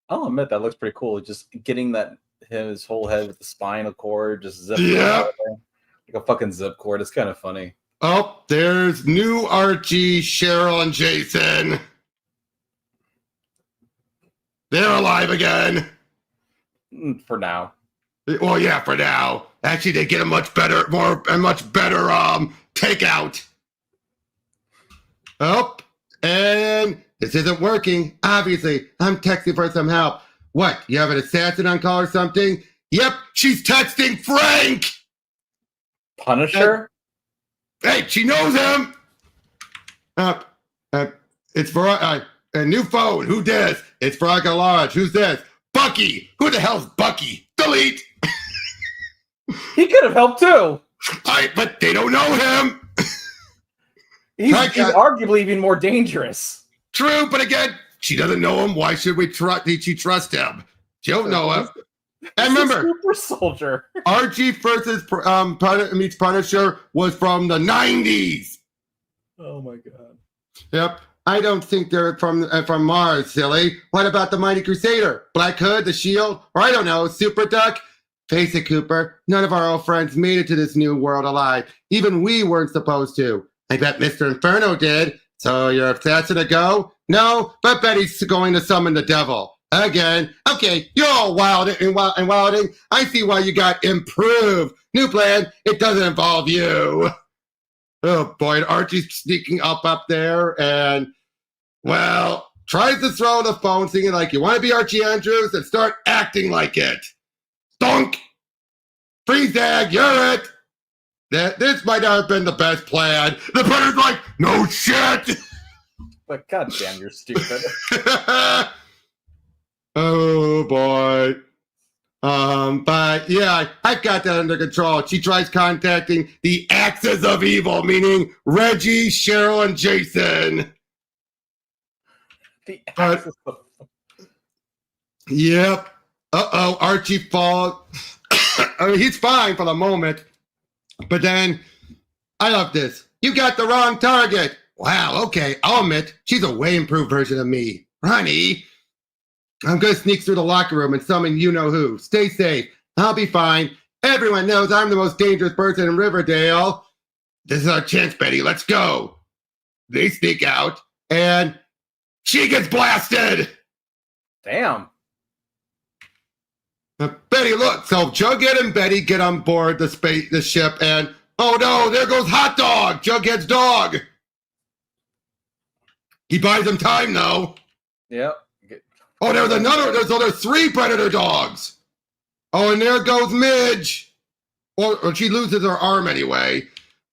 I'll admit that looks pretty cool. Just getting his whole head with the spinal cord just zipped out like a fucking zip cord. It's kind of funny. Oh, there's new Archie, Cheryl, and Jason. They're alive again. For now. Well, yeah, for now. Actually, they get a much better takeout. Oh, and this isn't working. Obviously, I'm texting for some help. What, you have an assassin on call or something? Yep, she's texting Frank! Punisher? Hey, she knows him! It's for a new phone. Who this? It's Veronica Lodge. Who's this? Bucky! Who the hell's Bucky? Delete! He could have helped too! But they don't know him! He's arguably even more dangerous. True, but again, she doesn't know him. Why should she trust him? She don't know him. And remember, Super Soldier. Archie versus meets Punisher was from the 90s. Oh my God. Yep. I don't think they're from Mars, silly. What about the Mighty Crusader? Black Hood, the Shield, or I don't know, Super Duck? Face it, Cooper. None of our old friends made it to this new world alive. Even we weren't supposed to. I bet Mr. Inferno did. So you're assassin to go? No, but Betty's going to summon the devil. again. Okay, you're all wilding. I see why you got improved. New plan, it doesn't involve you. Oh boy, and Archie's sneaking up there and, well, tries to throw the phone singing like, you want to be Archie Andrews? And start acting like it. Stunk! Freeze tag, you're it! This might not have been the best plan. The Predator's like, no shit! But goddamn, you're stupid. Oh boy. But yeah, I've got that under control. She tries contacting the Axes of Evil, meaning Reggie, Cheryl, and Jason. The Axes of Yep. Uh-oh, Archie falls. I mean, he's fine for the moment. But then, I love this. You got the wrong target. Wow, okay, I'll admit, she's a way improved version of me. Ronnie, I'm gonna sneak through the locker room and summon you-know-who. Stay safe. I'll be fine. Everyone knows I'm the most dangerous person in Riverdale. This is our chance, Betty. Let's go. They sneak out, and she gets blasted. Damn. Betty, look. So Jughead and Betty get on board the ship, and oh no, there goes Hot Dog, Jughead's dog. He buys them time, though. Yep. Oh, there's 3 Predator dogs. Oh, and there goes Midge. Or she loses her arm anyway.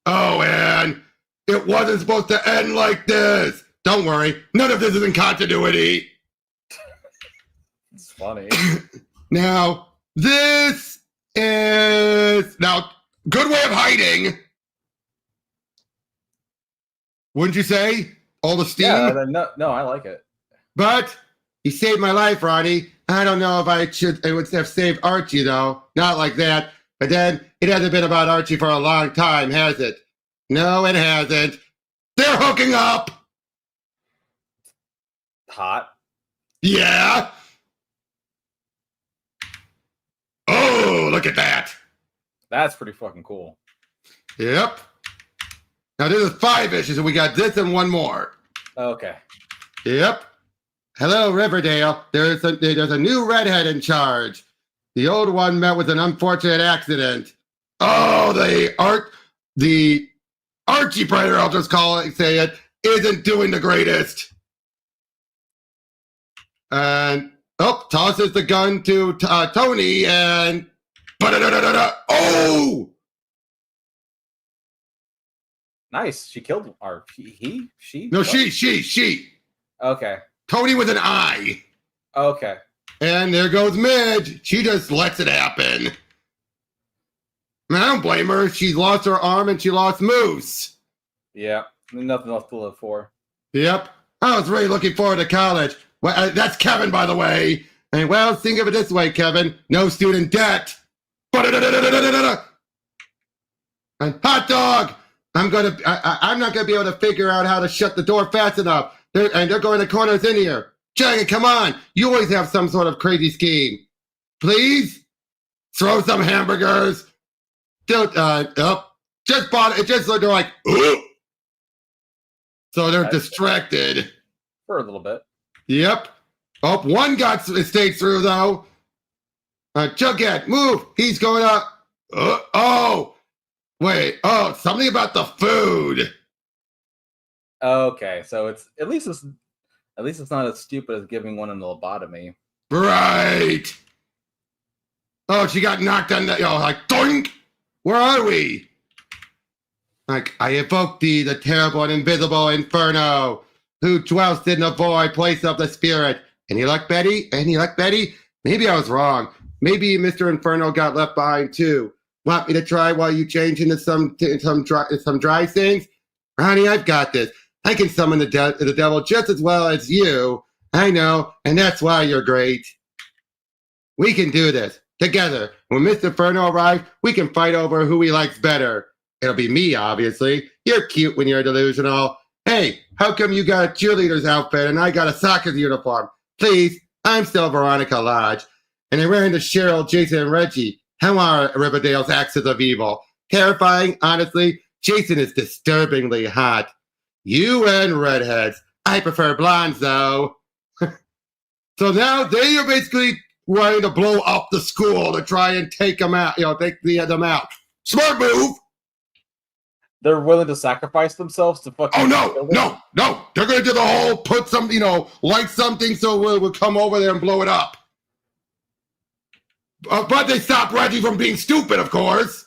Oh, and it wasn't supposed to end like this. Don't worry, none of this is in continuity. It's funny. Now, this is good way of hiding. Wouldn't you say? All the steam? Yeah, no, I like it. But he saved my life, Ronnie. I don't know if I would have saved Archie, though. Not like that. But then, it hasn't been about Archie for a long time, has it? No, it hasn't. They're hooking up! Hot. Yeah? Oh, look at that. That's pretty fucking cool. Yep. Now, this is 5 issues, and we got this and one more. Okay. Yep. Hello, Riverdale. There's a new redhead in charge. The old one met with an unfortunate accident. Oh, the Archie Predator, I'll just say it, isn't doing the greatest. And, tosses the gun to Tony and... Oh! Nice. She killed he? She? No, she. Okay. Tony with an I. Okay. And there goes Midge. She just lets it happen. I don't blame her. She lost her arm and she lost Moose. Yeah. Nothing else to live for. Yep. I was really looking forward to college. Well, that's Kevin, by the way. And well, think of it this way, Kevin. No student debt. And Hot Dog. I'm not gonna be able to figure out how to shut the door fast enough. They're going to corner us in here. Jagged, come on. You always have some sort of crazy scheme. Please? Throw some hamburgers. Just bought it. They're like, ooh. So they're distracted. For a little bit. Yep. Oh, one stayed through, though. Jughead, move. He's going up. Wait. Oh, something about the food. Okay, so it's at least it's not as stupid as giving one a lobotomy. Right. Oh, she got knocked on the like doink. Where are we? Like I evoke thee, the terrible and invisible Inferno, who dwells in the void place of the spirit. And you like Betty? Maybe I was wrong. Maybe Mr. Inferno got left behind too. Want me to try while you change into some dry things? Ronnie, I've got this. I can summon the devil just as well as you. I know, and that's why you're great. We can do this together. When Mr. Inferno arrives, we can fight over who he likes better. It'll be me, obviously. You're cute when you're delusional. Hey, how come you got a cheerleader's outfit and I got a soccer uniform? Please, I'm still Veronica Lodge. And I ran into Cheryl, Jason, and Reggie. How are Riverdale's Axes of Evil? Terrifying, honestly. Jason is disturbingly hot. You and redheads. I prefer blondes, though. So now they are basically ready to blow up the school to try and take them out, take them out. Smart move. They're willing to sacrifice themselves to fucking. Oh, no. They're going to do the whole put some, light something so we'll come over there and blow it up. But they stop Reggie from being stupid, of course.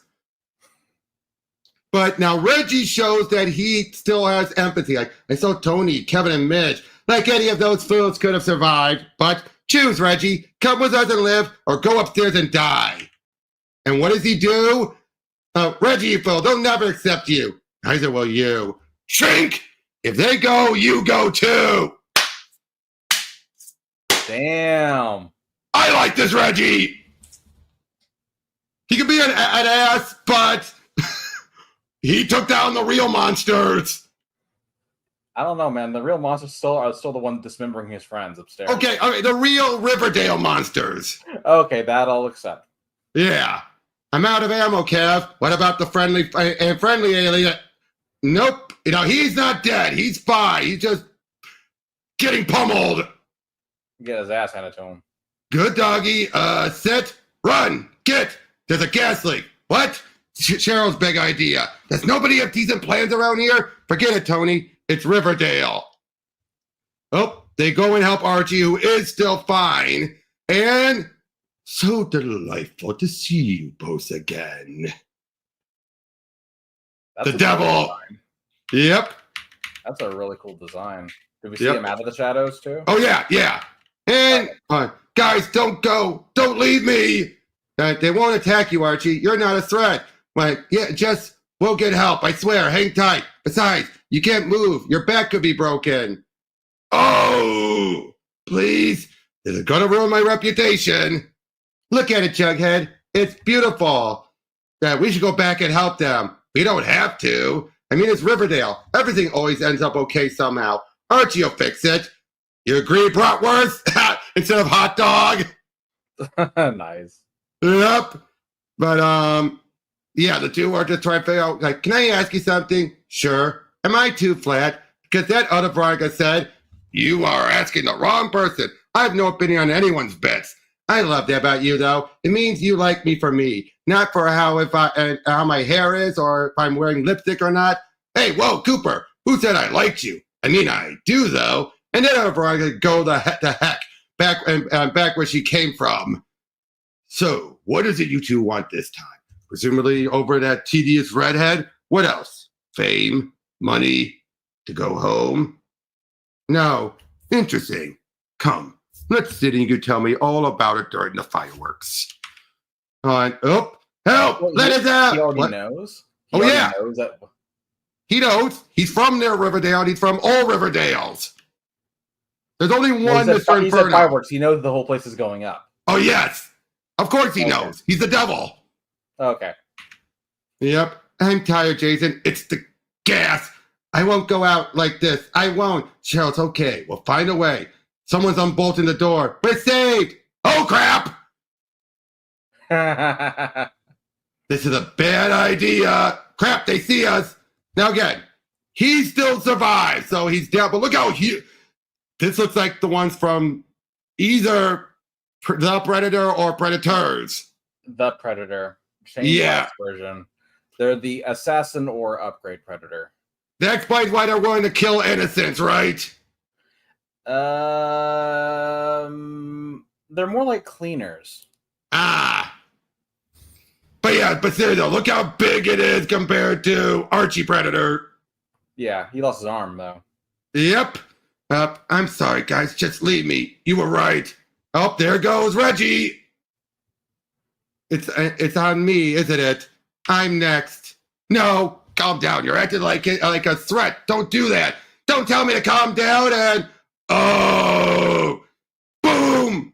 But now Reggie shows that he still has empathy. Like, I saw Tony, Kevin, and Mitch. Like any of those fools could have survived. But choose, Reggie. Come with us and live, or go upstairs and die. And what does he do? Reggie, you fool, they'll never accept you. Neither will you. Shrink! If they go, you go too. Damn. I like this Reggie. He could be an ass, but he took down the real monsters. I don't know, man. The real monsters are still the one dismembering his friends upstairs. Okay, the real Riverdale monsters. Okay, that I'll accept. Yeah. I'm out of ammo, Kev. What about the friendly alien? Nope. He's not dead. He's fine. He's just getting pummeled. Get his ass handed to him. Good doggy. Sit. Run. Get. There's a gas leak. What? Cheryl's big idea. Does nobody have decent plans around here? Forget it, Tony. It's Riverdale. Oh, they go and help Archie, who is still fine. And so delightful to see you both again. That's the devil. Yep. That's a really cool design. Did we see him out of the shadows too? Oh, yeah. And guys, don't go. Don't leave me. They won't attack you, Archie. You're not a threat. We'll get help. I swear. Hang tight. Besides, you can't move. Your back could be broken. Oh, please. This is going to ruin my reputation. Look at it, Jughead. It's beautiful. We should go back and help them. We don't have to. I mean, it's Riverdale. Everything always ends up okay somehow. Archie will fix it. You agree, Bratwurst? Instead of hot dog? Nice. Yep. But, the two are just trying to figure out, can I ask you something? Sure. Am I too flat? Because that other Veronica said, you are asking the wrong person. I have no opinion on anyone's bets. I love that about you, though. It means you like me for me, not for how my hair is or if I'm wearing lipstick or not. Hey, whoa, Cooper, who said I liked you? I mean, I do, though. And then other Veronica go the heck back where she came from. So, what is it you two want this time? Presumably over that tedious redhead? What else? Fame? Money? To go home? No. Interesting. Come, let's sit and you can tell me all about it during the fireworks. Help! Well, Let us out! He already knows? He knows that. He knows. He's from near Riverdale. And he's from all Riverdales. There's only one Mr. He said fireworks. He knows the whole place is going up. Oh, yes. Of course he knows. He's the devil. Okay. Yep. I'm tired, Jason. It's the gas. I won't go out like this. I won't. Cheryl, it's okay. We'll find a way. Someone's unbolting the door. We're saved. Oh, crap. This is a bad idea. Crap, they see us. Now, again, he still survives, so he's dead. But look how huge. This looks like the ones from either the Predator or Predators. The Predator. Last version. They're the assassin or upgrade Predator. That explains why they're willing to kill innocents, right? They're more like cleaners. But seriously, look how big it is compared to Archie Predator. Yeah, he lost his arm, though. Yep. I'm sorry, guys. Just leave me. You were right. Oh, there goes Reggie. It's on me, isn't it? I'm next. No, calm down. You're acting like a threat. Don't do that. Don't tell me to calm down and... Oh! Boom!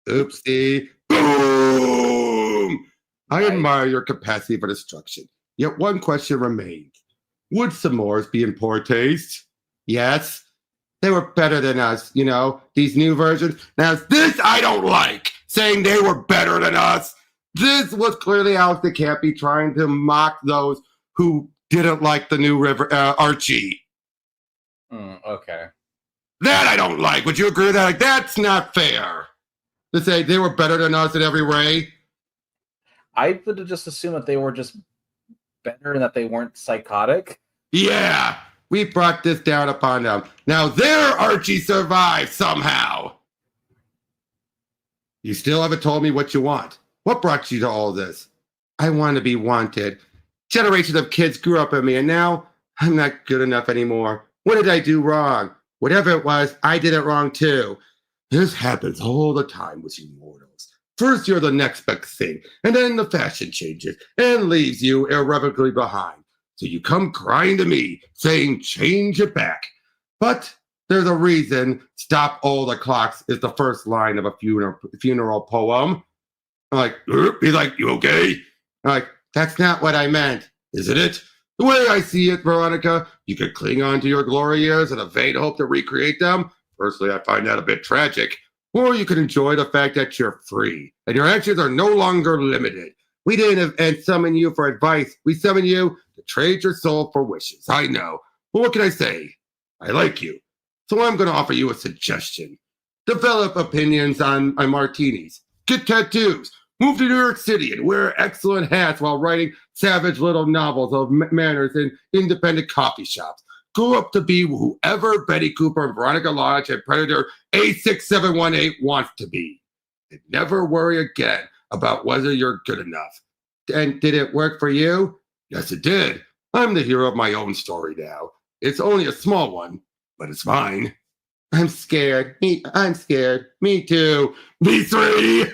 Oopsie. Boom! I admire your capacity for destruction. Yet one question remains. Would s'mores be in poor taste? Yes. They were better than us, these new versions. Now, this I don't like, saying they were better than us. This was clearly Alex the Campy trying to mock those who didn't like the new Archie. Okay. That I don't like. Would you agree with that? Like, that's not fair. To say they were better than us in every way. I would have just assumed that they were just better and that they weren't psychotic. Yeah, we brought this down upon them. Now their Archie survived somehow. You still haven't told me what you want. What brought you to all this? I want to be wanted. Generations of kids grew up in me, and now I'm not good enough anymore. What did I do wrong? Whatever it was, I did it wrong too. This happens all the time with you mortals. First, you're the next big thing, and then the fashion changes and leaves you irrevocably behind. So you come crying to me, saying, change it back. But there's a reason Stop All the Clocks is the first line of a funeral poem. I'm like, he's like, you okay? I'm like, that's not what I meant, isn't it? The way I see it, Veronica, you could cling on to your glory years in a vain hope to recreate them. Personally, I find that a bit tragic. Or you can enjoy the fact that you're free and your actions are no longer limited. We didn't summon you for advice. We summoned you to trade your soul for wishes. I know. But what can I say? I like you. So I'm going to offer you a suggestion. Develop opinions on martinis. Get tattoos. Move to New York City and wear excellent hats while writing savage little novels of manners in independent coffee shops. Grow up to be whoever Betty Cooper and Veronica Lodge and Predator A6718 wants to be. And never worry again about whether you're good enough. And did it work for you? Yes, it did. I'm the hero of my own story now. It's only a small one, but it's mine. I'm scared. I'm scared. Me too. Me three.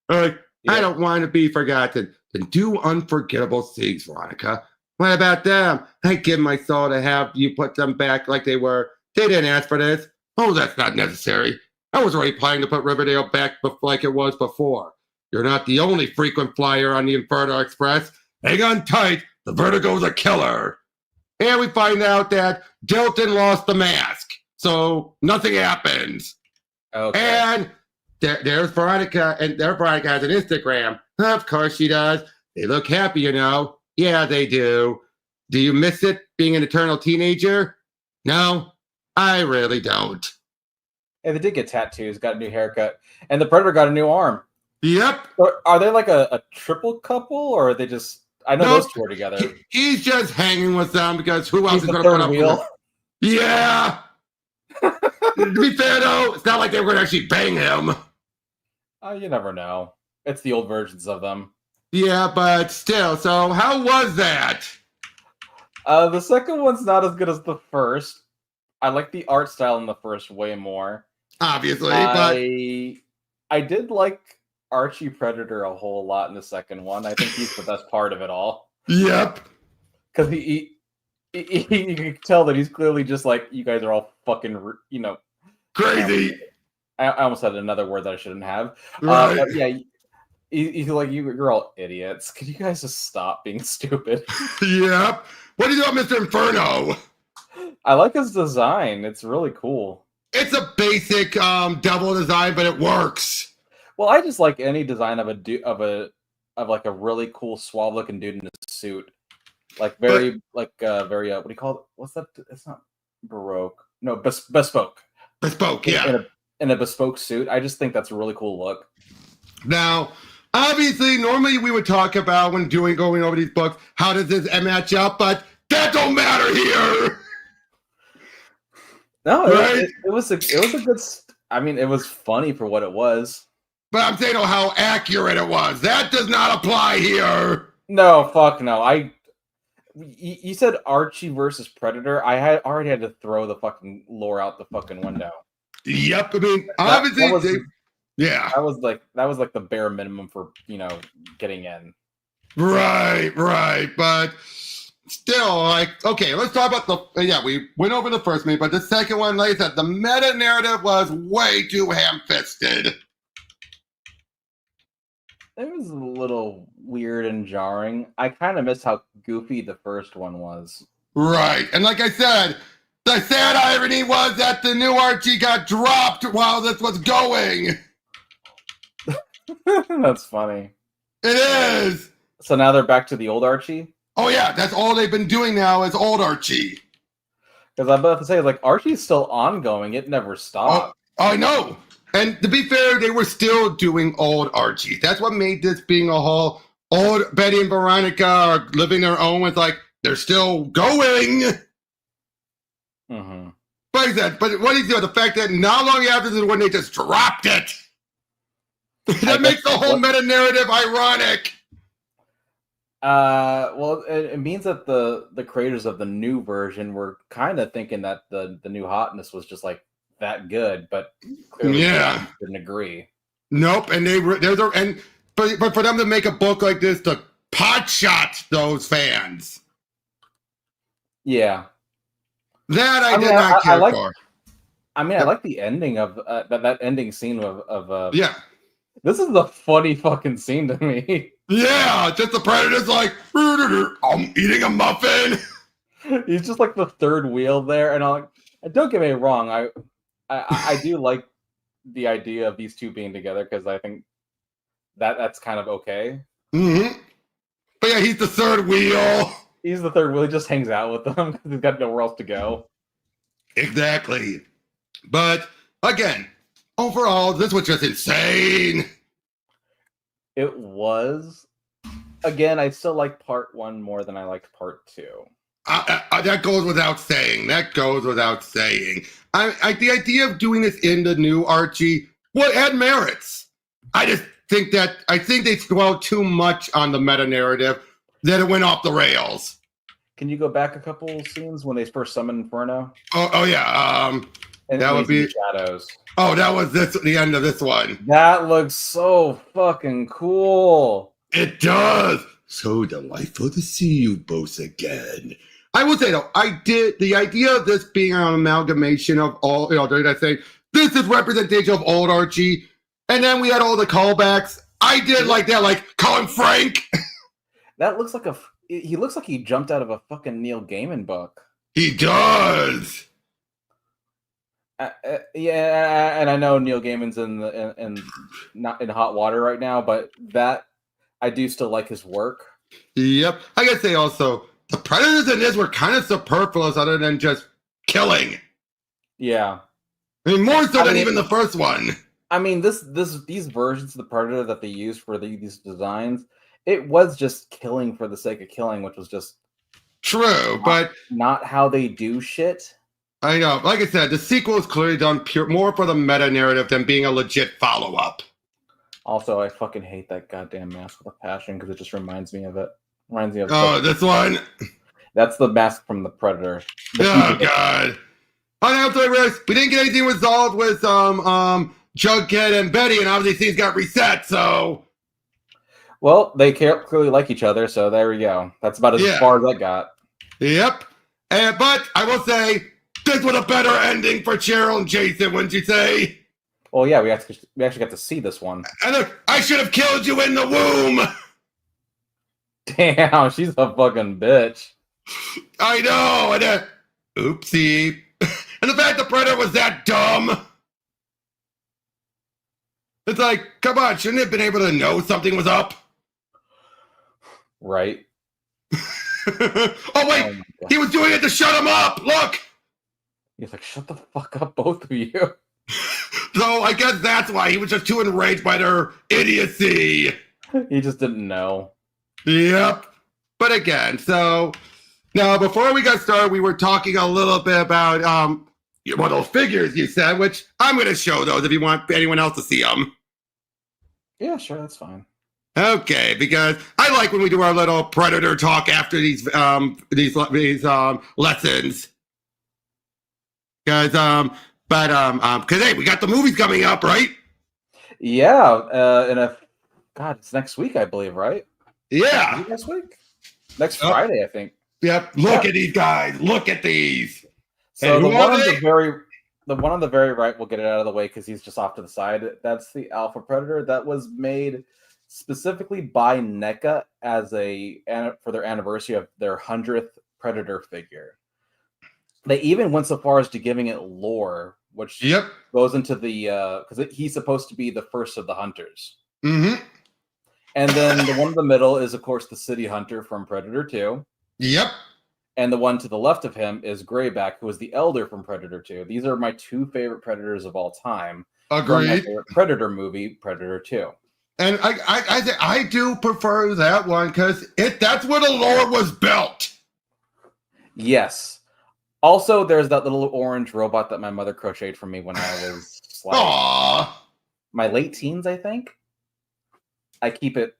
I don't want to be forgotten. Then do unforgettable things, Veronica. What about them? I give my soul to have you put them back like they were. They didn't ask for this. Oh, that's not necessary. I was already planning to put Riverdale back like it was before. You're not the only frequent flyer on the Inferno Express. Hang on tight. The Vertigo's a killer. And we find out that Dilton lost the mask. So nothing happens. Okay. And there's Veronica, and Veronica has an Instagram. Of course she does. They look happy, you know. Yeah, they do. Do you miss it, being an eternal teenager? No, I really don't. And they did get tattoos, got a new haircut, and the Predator got a new arm. Yep. Are they like a triple couple, or are they just... I know those two are together. He's just hanging with them because who else is going to put up with him? Yeah. To be fair, though, it's not like they were going to actually bang him. You never know. It's the old versions of them. Yeah, but still. So how was that? The second one's not as good as the first. I like the art style in the first way more. Obviously, but I did like Archie Predator a whole lot in the second one. I think he's the best part of it all. Yep. Because you can tell that he's clearly just like, you guys are all fucking, crazy. I almost had another word that I shouldn't have. Right. But yeah, he's like, you're all idiots. Could you guys just stop being stupid? Yep. What do you do about Mr. Inferno? I like his design. It's really cool. It's a basic devil design, but it works. Well, I just like any design of like a really cool suave looking dude in a suit. Like very what do you call it? What's that? It's not Baroque. No, bespoke. Bespoke, yeah. In a bespoke suit. I just think that's a really cool look. Now, obviously, normally we would talk about when going over these books, how does this match up? But that don't matter here. No, right? it was a good. I mean, it was funny for what it was. But I'm saying how accurate it was. That does not apply here. No, fuck no. You said Archie versus Predator. I already had to throw the fucking lore out the fucking window. Yep. I mean, obviously, yeah. That was like the bare minimum for getting in. Right. But still, like, okay, let's talk about we went over the first one, but the second one, like I said, the meta narrative was way too ham-fisted. It was a little weird and jarring. I kind of missed how goofy the first one was. Right. And like I said, the sad irony was that the new Archie got dropped while this was going. That's funny. It is. So now they're back to the old Archie? Oh, yeah. That's all they've been doing now is old Archie. Because I'm about to say, like, Archie's still ongoing. It never stopped. I know. And to be fair, they were still doing old Archie. That's what made this being a whole old Betty and Veronica are living their own with, like, they're still going. Mm-hmm. But what do you do? The fact that not long after this is when they just dropped it. That makes the whole meta-narrative ironic. Well, it means that the creators of the new version were kind of thinking that the new hotness was just like that good, but clearly didn't agree. Nope, and but for them to make a book like this to pot shot those fans. Yeah, that I did not care for. I mean, I like the ending of that ending scene of yeah. This is the funny fucking scene to me. Yeah, just the Predator's like, I'm eating a muffin. He's just like the third wheel there, and I'm like, don't get me wrong, I do like the idea of these two being together because I think that's kind of okay. Mm-hmm. But yeah, he's the third wheel. He's the third wheel. He just hangs out with them because he's got nowhere else to go. Exactly. But again, overall, this was just insane. It was. Again, I still like part 1 more than I liked part 2. That goes without saying. The idea of doing this in the new Archie, well, it had merits. I think they dwelled too much on the meta narrative that it went off the rails. Can you go back a couple scenes when they first summoned Inferno? Oh yeah. And that would be shadows. Oh, that was the end of this one. That looks so fucking cool. It does. So delightful to see you both again. I will say though, the idea of this being an amalgamation of all, did I say this is representation of old Archie, and then we had all the callbacks. I did like that, like call him Frank. That looks like he looks like he jumped out of a fucking Neil Gaiman book. He does. Yeah, and I know Neil Gaiman's not in hot water right now, but that I do still like his work. Yep, I gotta say also the predators in this were kind of superfluous, other than just killing. Yeah, I mean more so than even the first one. I mean these versions of the Predator that they used for these designs, it was just killing for the sake of killing, which was just true, but not how they do shit. I know. Like I said, the sequel is clearly done more for the meta narrative than being a legit follow-up. Also, I fucking hate that goddamn mask with a passion because it just reminds me of it. This one? That's the mask from the Predator. Oh, God. I realized we didn't get anything resolved with Jughead and Betty, and obviously things got reset, so... Well, they clearly like each other, so there we go. That's about as far as I got. Yep. But I will say... this was a better ending for Cheryl and Jason, wouldn't you say? Well, yeah, we actually got to see this one. And look, I should have killed you in the womb! Damn, she's a fucking bitch. I know, and oopsie. And the fact the Predator was that dumb. It's like, come on, shouldn't have been able to know something was up? Right. Oh, wait, he was doing it to shut him up, look! He's like, shut the fuck up, both of you. So I guess that's why he was just too enraged by their idiocy. He just didn't know. Yep. But again, so now before we got started, we were talking a little bit about one of those figures you said, which I'm going to show those if you want anyone else to see them. Yeah, sure, that's fine. Okay, because I like when we do our little Predator talk after these lessons. Because hey, we got the movies coming up, right? Yeah, it's next week, I believe, right? Yeah, next week, next Friday, I think. Yep. Look at these guys. Look at these. So the one on the very right, we'll get it out of the way because he's just off to the side. That's the Alpha Predator that was made specifically by NECA for their anniversary of their 100th Predator figure. They even went so far as to giving it lore, which goes into the because he's supposed to be the first of the hunters. Mm-hmm. And then the one in the middle is, of course, the City Hunter from Predator 2. Yep. And the one to the left of him is Greyback, who was the elder from Predator 2. These are my two favorite Predators of all time. Agreed. My favorite Predator movie, Predator 2. And I do prefer that one because that's where the lore was built. Yes. Also, there's that little orange robot that my mother crocheted for me when I was like my late teens, I think. I keep him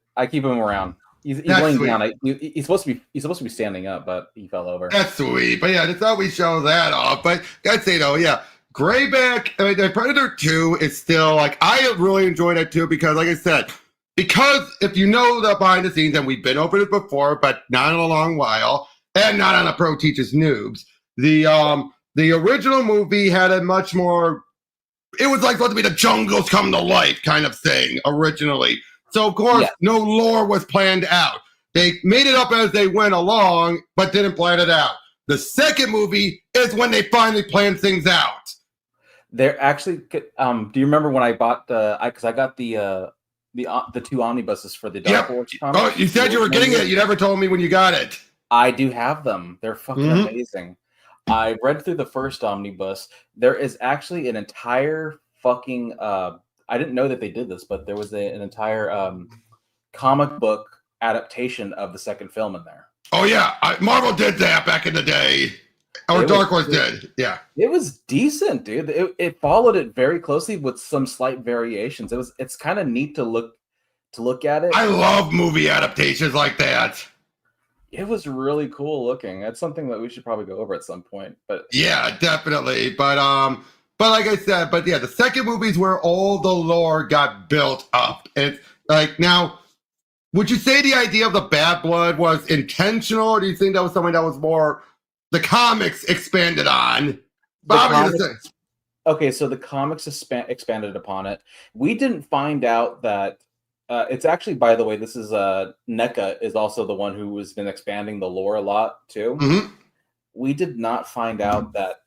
around. He's laying sweet. down. He's supposed to be standing up, but he fell over. That's sweet. But yeah, I thought we show that off. But gotta say though, yeah, Greyback, Predator 2 is still like, I really enjoyed it too because, like I said, because if you know the behind the scenes, and we've been over it before, but not in a long while, and not on a Pro Teaches Noobs, the original movie had a much more, it was like supposed to be the jungles come to life kind of thing originally. So, of course, no lore was planned out. They made it up as they went along, but didn't plan it out. The second movie is when they finally planned things out. They're actually, do you remember when I bought because I got the two omnibuses for the Dark Horse comic? Oh, you said you were getting it. You never told me when you got it. I do have them. They're fucking amazing. I read through the first omnibus. There is actually an entire fucking... I didn't know that they did this, but there was an entire comic book adaptation of the second film in there. Oh, yeah. Marvel did that back in the day. Or Dark Horse did. Yeah. It was decent, dude. It followed it very closely with some slight variations. It's kind of neat to look at it. I love movie adaptations like that. It was really cool looking. That's something that we should probably go over at some point. But yeah, definitely. But like I said, the second movie is where all the lore got built up. And like now, would you say the idea of the bad blood was intentional, or do you think that was something that was more the comics expanded on? Okay, so the comics expanded upon it. We didn't find out that it's actually, by the way, this is NECA is also the one who has been expanding the lore a lot too. Mm-hmm. We did not find out that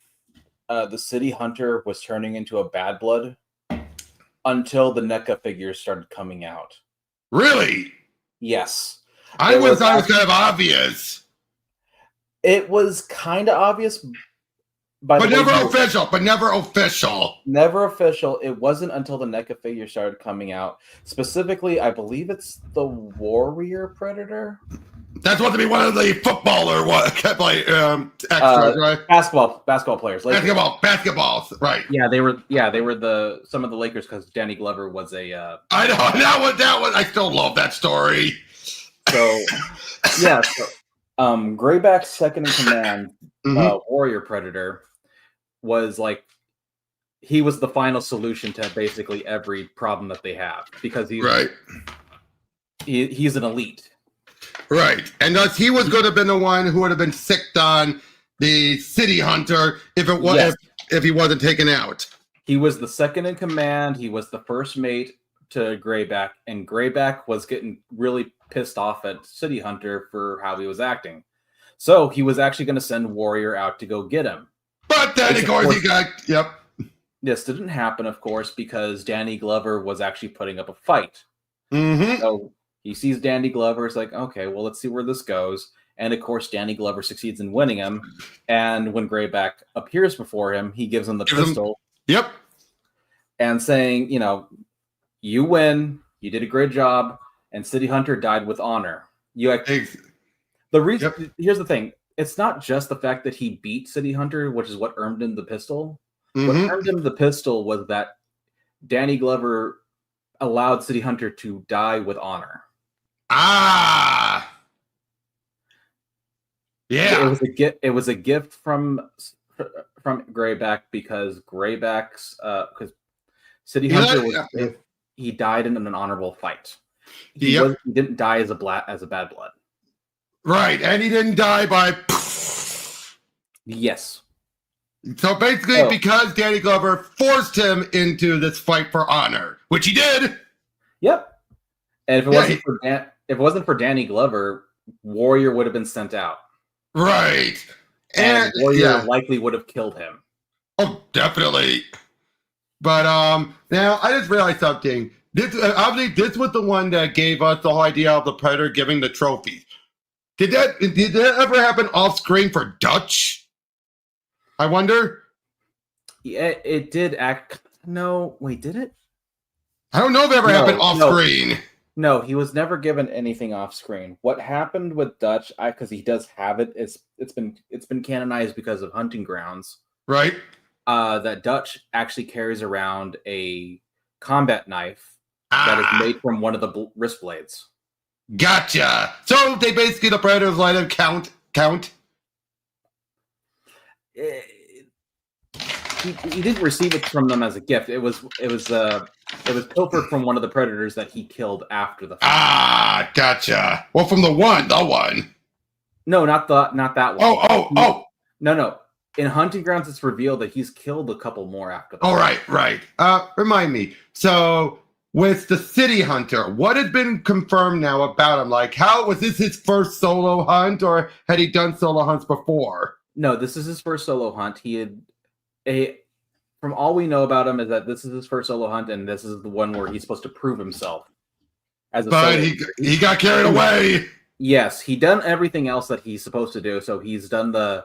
the City Hunter was turning into a bad blood until the NECA figures started coming out. Really? Yes. I would have thought it was kind of obvious. It was kind of obvious, but never official. But never official. Never official. It wasn't until the NECA figure started coming out. Specifically, I believe it's the Warrior Predator. That's supposed to be one of the footballer extras, right? Basketball players. Basketballs, right? Yeah, they were some of the Lakers because Danny Glover was a. I know that was. I still love that story. So, yeah. So, Greyback's second in command, Warrior Predator, was like he was the final solution to basically every problem that they have because he's he's an elite. Right, and thus he was going to have been the one who would have been sicked on the City Hunter if it was if he wasn't taken out. He was the second in command. He was the first mate to Greyback, and Greyback was getting really pissed off at City Hunter for how he was acting. So he was actually going to send Warrior out to go get him. But then, of course, he got This didn't happen, of course, because Danny Glover was actually putting up a fight. Mm-hmm. So he sees Danny Glover. It's like, okay, well, let's see where this goes. And of course, Danny Glover succeeds in winning him. And when Greyback appears before him, he gives him the pistol. Yep. And saying, you win. You did a great job. And City Hunter died with honor. Here's the thing. It's not just the fact that he beat City Hunter, which is what earned him the pistol. Mm-hmm. What earned him the pistol was that Danny Glover allowed City Hunter to die with honor. Ah, yeah. It was a gift from Greyback because because City Hunter he died in an honorable fight. He didn't die as a bad blood. Right, and he didn't die by. Yes. So basically, because Danny Glover forced him into this fight for honor, which he did. Yep. And if it wasn't for Danny Glover, Warrior would have been sent out. Right. And Warrior likely would have killed him. Oh, definitely. But now I just realized something. This was the one that gave us the whole idea of the Predator giving the trophies. Did that ever happen off screen for Dutch? I wonder. Yeah, it did act. No, wait, did it? I don't know if it ever happened off screen. No, he was never given anything off screen. What happened with Dutch, because he does have it, it's been canonized because of Hunting Grounds. Right. That Dutch actually carries around a combat knife that is made from one of the wrist blades. Gotcha. So they basically, the Predators let him count. He didn't receive it from them as a gift. It was pilfered from one of the Predators that he killed after the fact. Gotcha. Well, from the one. No, not that one. Oh. No. In Hunting Grounds, it's revealed that he's killed a couple more after that. Oh, right. Remind me. So with the City Hunter, what had been confirmed now about him? Like, how was this his first solo hunt, or had he done solo hunts before? No, this is his first solo hunt. He had from all we know about him is that this is his first solo hunt, and this is the one where he's supposed to prove himself. But he got carried away. Yes, he done everything else that he's supposed to do. So he's done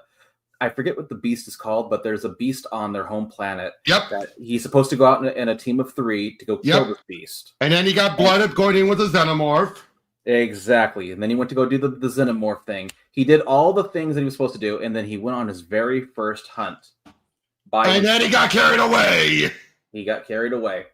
I forget what the beast is called, but there's a beast on their home planet. Yep. That he's supposed to go out in a team of 3 to go kill this beast. And then he got blooded going in with a xenomorph. Exactly. And then he went to go do the xenomorph thing. He did all the things that he was supposed to do, and then he went on his very first hunt. And then he got carried away. He got carried away.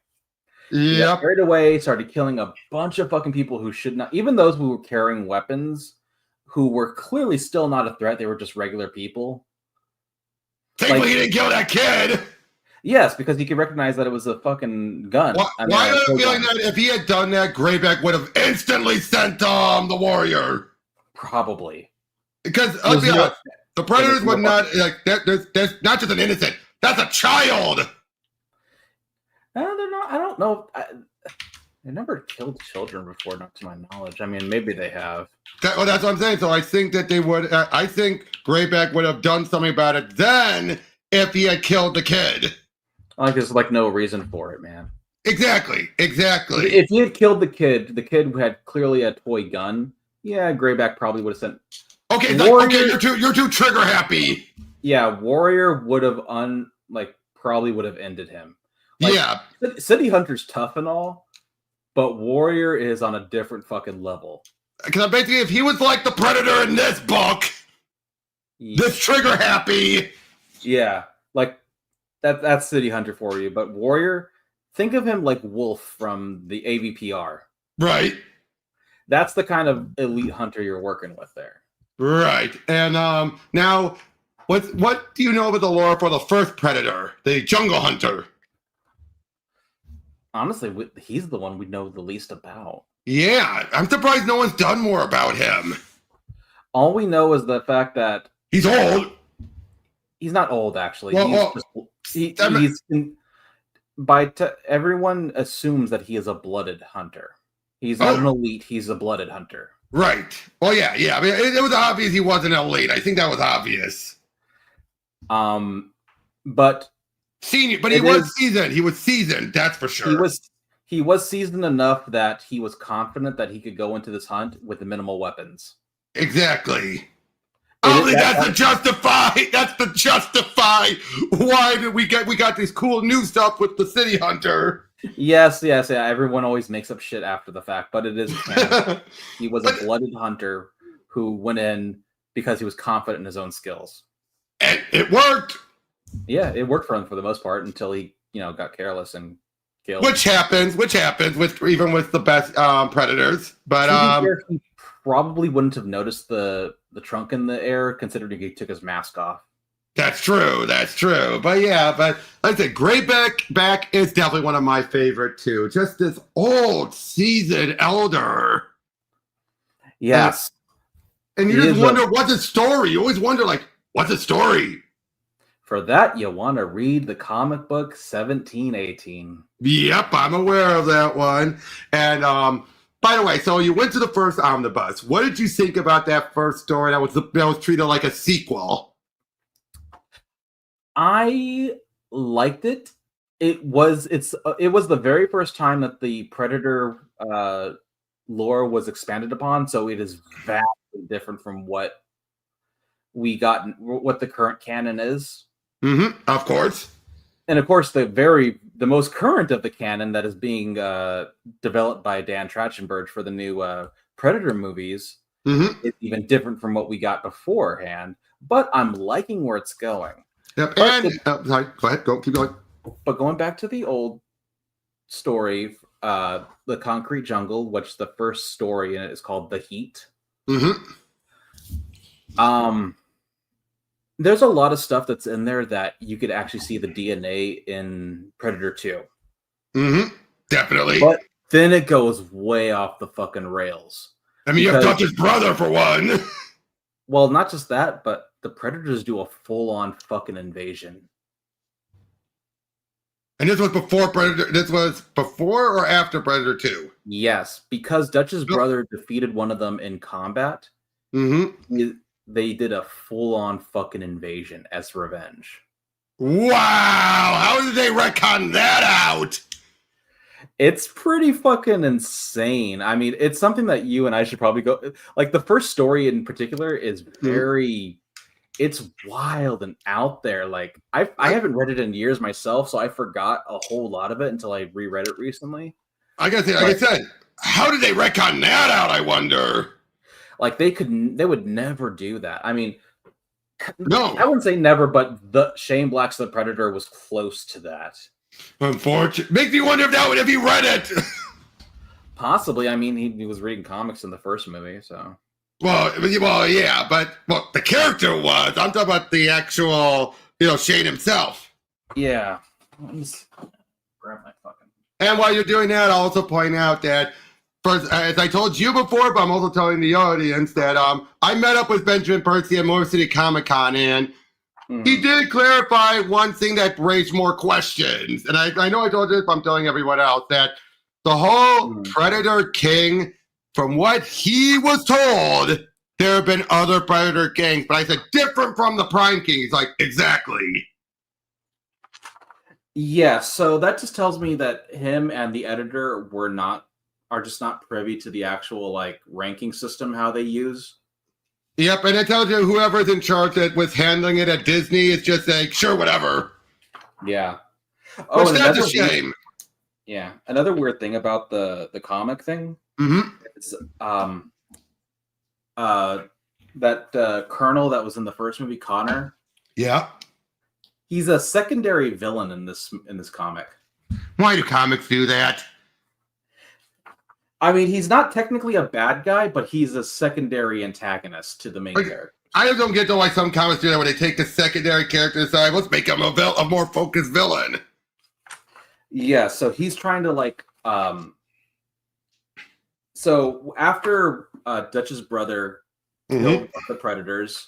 Yep. He got carried away, started killing a bunch of fucking people who should not, even those who were carrying weapons, who were clearly still not a threat. They were just regular people. Thankfully, he didn't kill that kid. Yes, because he could recognize that it was a fucking gun. Why do I feel that if he had done that, Greyback would have instantly sent the warrior? Probably. Because let's be honest, the Predators would not like that. There's not just an innocent. That's a child. No, they're not. I don't know. They never killed children before, not to my knowledge. I mean, maybe they have. That's what I'm saying. So I think that they would. I think Greyback would have done something about it then if he had killed the kid. Like there's like no reason for it, man. Exactly. If he had killed the kid had clearly a toy gun. Yeah, Greyback probably would have sent. Okay, you're too trigger happy. Yeah, Warrior would have probably would have ended him. Like, yeah, City Hunter's tough and all, but Warrior is on a different fucking level. Because basically, if he was like the Predator in this book, this trigger happy. Yeah, like that's City Hunter for you. But Warrior, think of him like Wolf from the AVPR. Right. That's the kind of elite hunter you're working with there. Right. And now, what do you know about the lore for the first Predator, the Jungle Hunter? Honestly, he's the one we know the least about. Yeah, I'm surprised no one's done more about him. All we know is the fact that he's old. He's not old, actually. Everyone assumes that he is a blooded hunter. He's not an elite. He's a blooded hunter. Right. Oh yeah. I mean, it was obvious he wasn't elite. I think that was obvious. But senior. But he was seasoned. He was seasoned. That's for sure. He was seasoned enough that he was confident that he could go into this hunt with the minimal weapons. Exactly. That's to justify why did we got this cool new stuff with the City Hunter. Yes. Yeah. Everyone always makes up shit after the fact, but it is canon. He was a blooded hunter who went in because he was confident in his own skills. And it worked. Yeah, it worked for him for the most part until he, got careless and killed. Which happens with even with the best Predators. But he probably wouldn't have noticed the trunk in the air, considering he took his mask off. That's true. But like I said, Greyback is definitely one of my favorite too. Just this old, seasoned elder. Yes. And you just wonder what's his story. You always wonder, what's his story? For that, you want to read the comic book 1718. Yep, I'm aware of that one. And by the way, so you went to the first omnibus. What did you think about that first story that was treated like a sequel? I liked it. It was the very first time that the Predator lore was expanded upon, so it is vastly different from what we got, what the current canon is. Of course. And of course, the most current of the canon that is being developed by Dan Trachtenberg for the new Predator movies is even different from what we got beforehand. But I'm liking where it's going. Yep. And sorry, go ahead. Keep going. But going back to the old story, the Concrete Jungle, which the first story in it is called The Heat. There's a lot of stuff that's in there that you could actually see the DNA in Predator 2. Definitely. But then it goes way off the fucking rails. I mean, you have Dutch's brother for one. Well, not just that, but the Predators do a full-on fucking invasion. And this was before Predator. This was before or after Predator 2? Yes, because Dutch's brother defeated one of them in combat. They did a full-on fucking invasion as revenge. Wow! How did they retcon that out? It's pretty fucking insane. I mean, it's something that you and I should probably go. Like, the first story in particular is very... It's wild and out there. Like, I haven't read it in years myself, so I forgot a whole lot of it until I reread it recently. I gotta say, like I said, how did they retcon that out, I wonder? Like, they would never do that. I mean, no, I wouldn't say never, but the Shane Black's The Predator was close to that. Unfortunately, makes me wonder if he read it. Possibly. I mean, he was reading comics in the first movie, so. Well, yeah, but the character was. I'm talking about the actual, Shane himself. Yeah. Let me grab my fucking. And while you're doing that, I'll also point out that, first, as I told you before, but I'm also telling the audience that I met up with Benjamin Percy at Motor City Comic Con, and he did clarify one thing that raised more questions. And I know I told you this, but I'm telling everyone else that the whole Predator King, from what he was told, there have been other Predator Kings, but I said different from the Prime King. He's like, exactly. Yeah, so that just tells me that him and the editor are just not privy to the actual ranking system how they use. Yep, and it tells you whoever's in charge that was handling it at Disney is just like, sure, whatever. Yeah. Oh, which that's a shame. Yeah. Another weird thing about the comic thing is that Colonel that was in the first movie, Connor. Yeah. He's a secondary villain in this comic. Why do comics do that? I mean, he's not technically a bad guy, but he's a secondary antagonist to the main character. I just don't get why some comics do that when they take the secondary character aside. Let's make him a more focused villain. Yeah, so he's trying to so after Dutch's brother killed the Predators,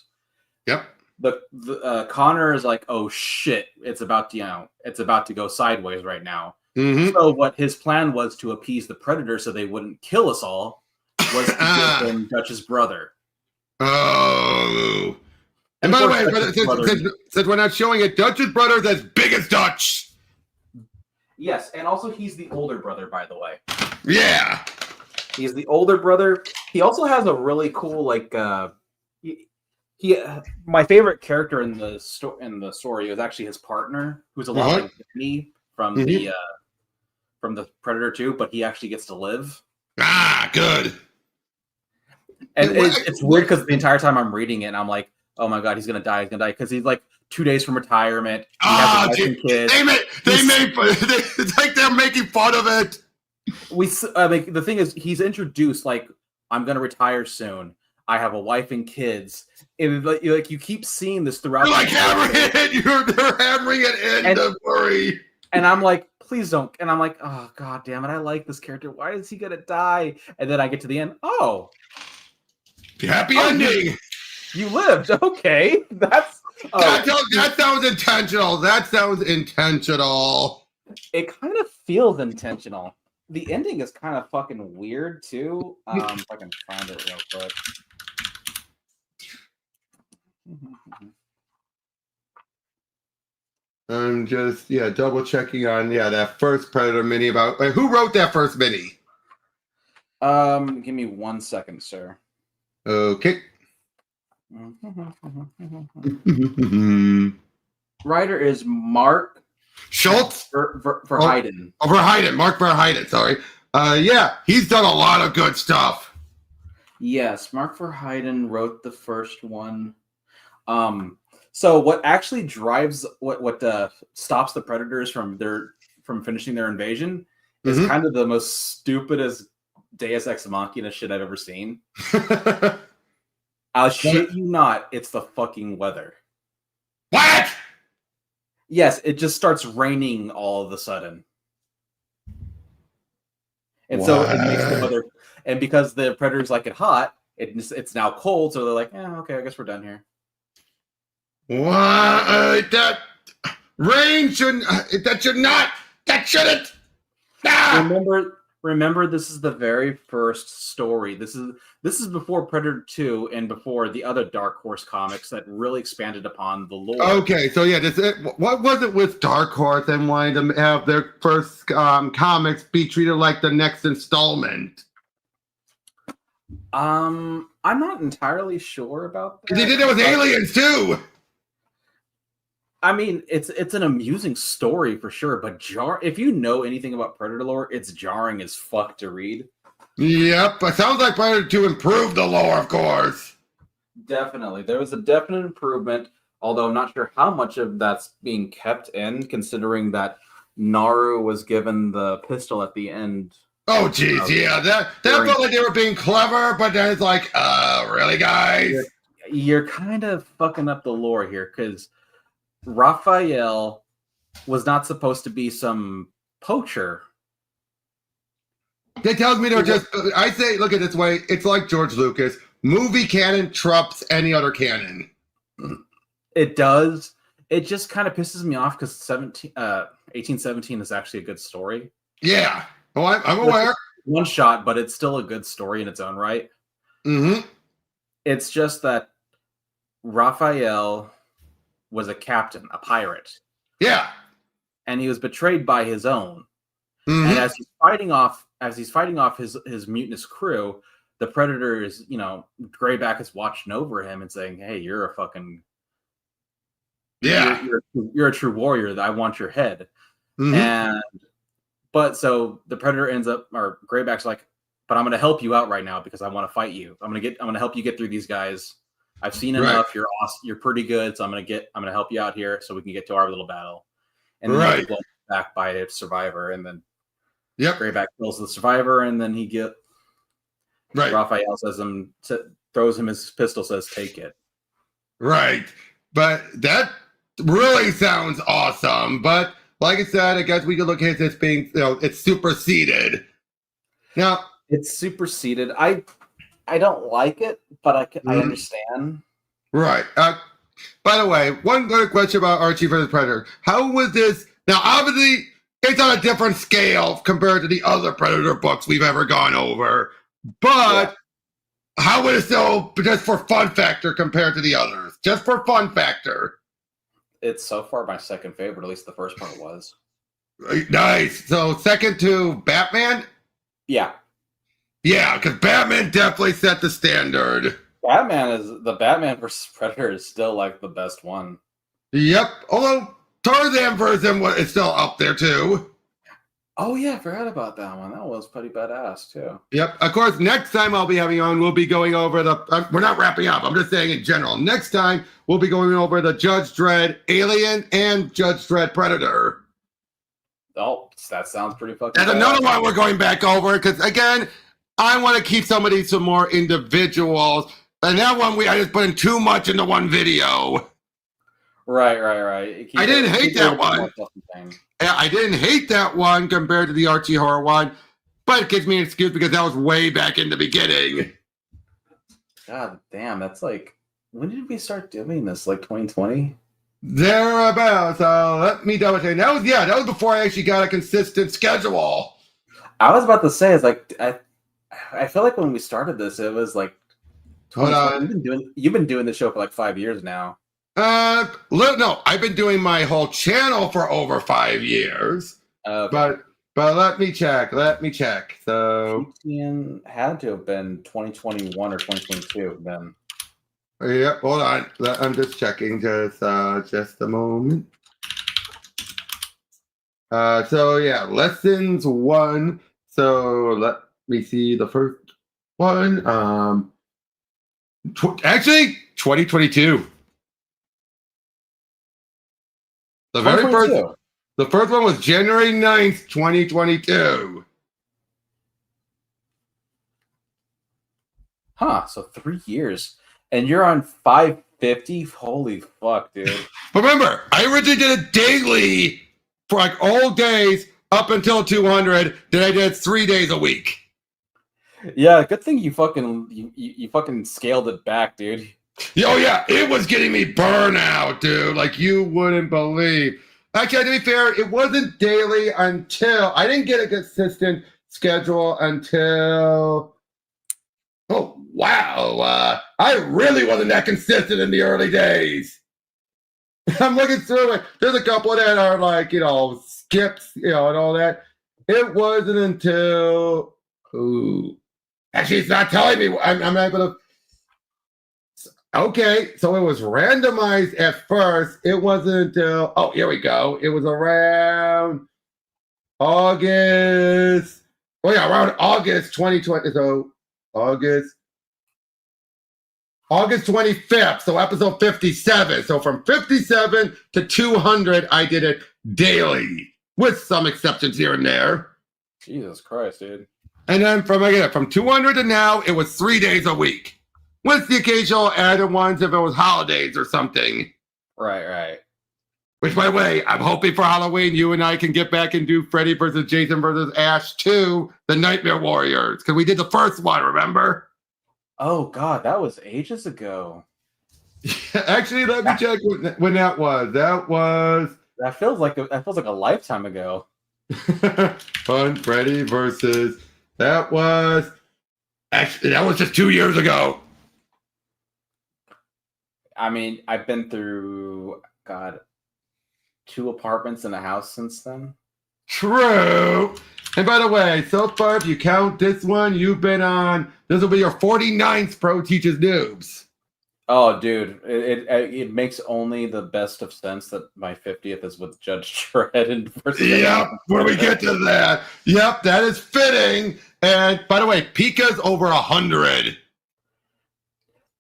yep. The Connor is like, oh shit, it's about to go sideways right now. So what his plan was to appease the Predator so they wouldn't kill us all was to give him Dutch's brother. Oh. And by the way, since we're not showing it, Dutch's brother's as big as Dutch. Yes, and also he's the older brother, by the way. Yeah. He's the older brother. He also has a really cool my favorite character in the story was actually his partner, who's a lot like me from the Predator 2, but he actually gets to live. Ah, good. And it's weird because the entire time I'm reading it, and I'm like, oh my god, he's gonna die, because he's 2 days from retirement. He has a wife and kids. It's like they're making fun of it. The thing is, he's introduced I'm gonna retire soon. I have a wife and kids. And you keep seeing this throughout. They're hammering it. They're hammering it in. Don't worry. And I'm like, please don't. And I'm like, oh god damn it, I like this character. Why is he gonna die? And then I get to the end. Oh, happy ending. You lived. Okay, that sounds intentional. That sounds intentional. It kind of feels intentional. The ending is kind of fucking weird too. If I can find it real quick. I'm just double checking on that first Predator mini about who wrote that first mini. Give me 1 second, sir. Okay. Writer is Mark Schultz? Verheiden. Verheiden. Mark Verheiden, sorry. Yeah, he's done a lot of good stuff. Yes, Mark Verheiden wrote the first one. So what actually drives what stops the Predators from finishing their invasion is kind of the most stupidest Deus Ex Machina shit I've ever seen. I'll shit you not, it's the fucking weather. What? Yes, it just starts raining all of a sudden. And so it makes the weather, and because the Predators like it hot, it's now cold, so they're like, okay, I guess we're done here. What? That rain shouldn't. That shouldn't. Ah! Remember, this is the very first story. This is before Predator 2 and before the other Dark Horse comics that really expanded upon the lore. Okay, so yeah, what was it with Dark Horse and wanting to have their first comics be treated like the next installment? I'm not entirely sure about that. They did it with Aliens too. I mean, it's an amusing story for sure, but if you know anything about Predator lore, it's jarring as fuck to read. Yep, it sounds like Predator 2 improved the lore, of course. Definitely. There was a definite improvement, although I'm not sure how much of that's being kept in, considering that Naru was given the pistol at the end. Oh, geez, yeah. That felt like they were being clever, but then it's like, really, guys? You're kind of fucking up the lore here, because Raphael was not supposed to be some poacher. They tells me they're just, I say, look at it this way, it's like George Lucas. Movie canon trumps any other canon. It does. It just kind of pisses me off because 1817 is actually a good story. Yeah. Oh, I'm aware. One shot, but it's still a good story in its own right. Mm-hmm. It's just that Raphael was a captain, a pirate. Yeah. And he was betrayed by his own. Mm-hmm. And as he's fighting off his mutinous crew, the Predator is, Greyback is watching over him and saying, "Hey, you're a fucking you're a true warrior. I want your head." Mm-hmm. But so the Predator ends up, or Greyback's like, "But I'm going to help you out right now because I want to fight you. I'm going to help you get through these guys. I've seen enough. You're awesome. You're pretty good. So I'm going to help you out here so we can get to our little battle." And then they get blown back by a survivor, and then Greyback kills the survivor, and then Raphael throws him his pistol, says, "Take it." Right. But that really sounds awesome. But like I said, I guess we could look at this being, it's superseded. Now, it's superseded. I don't like it, but I understand. Right. By the way, one good question about Archie vs. Predator. How was this? Now, obviously, it's on a different scale compared to the other Predator books we've ever gone over. But how would it still, just for fun factor, compared to the others? Just for fun factor. It's so far my second favorite, at least the first part was. Nice. So second to Batman? Yeah. Yeah, because Batman definitely set the standard. The Batman vs. Predator is still like the best one. Yep. Although Tarzan version is still up there too. Oh yeah, I forgot about that one. That was pretty badass too. Yep. Of course, next time I'll be having on, we'll be going over we're not wrapping up. I'm just saying in general. Next time we'll be going over the Judge Dredd Alien and Judge Dredd Predator. Oh, that sounds pretty fucking. That's another one we're going back over because again, I want to keep some of these some more individuals. And that one I just put in too much into one video. Right. I didn't hate that one. Yeah, I didn't hate that one compared to the Archie horror one, but it gives me an excuse because that was way back in the beginning. God damn, that's like, when did we start doing this? Like 2020? Thereabouts. Let me double check. That was before I actually got a consistent schedule. I was about to say, it's like I feel like when we started this, it was like. Hold on. You've been doing this show for like 5 years now. No, I've been doing my whole channel for over 5 years. Okay. But But let me check. So, TTN had to have been 2021 or 2022 then. yep, hold on. I'm just checking. Just a moment. So yeah, lessons 1. So let me see the first one. Actually, 2022. The very first. 2022. The first one was January 9th, 2022. Huh, so 3 years. And you're on 550? Holy fuck, dude. Remember, I originally did it daily for like all days up until 200. Then I did 3 days a week. Yeah, good thing you fucking scaled it back, dude. Oh yeah, it was getting me burnout, dude. Like you wouldn't believe. Actually, to be fair, it wasn't daily until I didn't get a consistent schedule until. Oh wow! I really wasn't that consistent in the early days. I'm looking through it. There's a couple that are like skips, and all that. It wasn't until. Ooh, actually, it's not telling me. I'm not able to. Okay, so it was randomized at first. It wasn't until here we go. It was around August. Oh yeah, around August 2020. So August 25th. So episode 57. So from 57 to 200, I did it daily, with some exceptions here and there. Jesus Christ, dude. And then from 200 to now, it was 3 days a week. With the occasional added ones if it was holidays or something. Right. Which, by the way, I'm hoping for Halloween you and I can get back and do Freddy versus Jason versus Ash 2, the Nightmare Warriors. Because we did the first one, remember? Oh, God, that was ages ago. Actually, let me check when that was. That feels like a lifetime ago. Fun Freddy versus... That was just 2 years ago. I mean, I've been through, 2 apartments and a house since then. True. And by the way, so far, if you count this one, you've been on, this will be your 49th Pro Teaches Noobs. Oh, dude, it makes only the best of sense that my 50th is with Judge Dredd and versus. Yep, when we get to that. Yep, that is fitting. And by the way, Pika's over 100.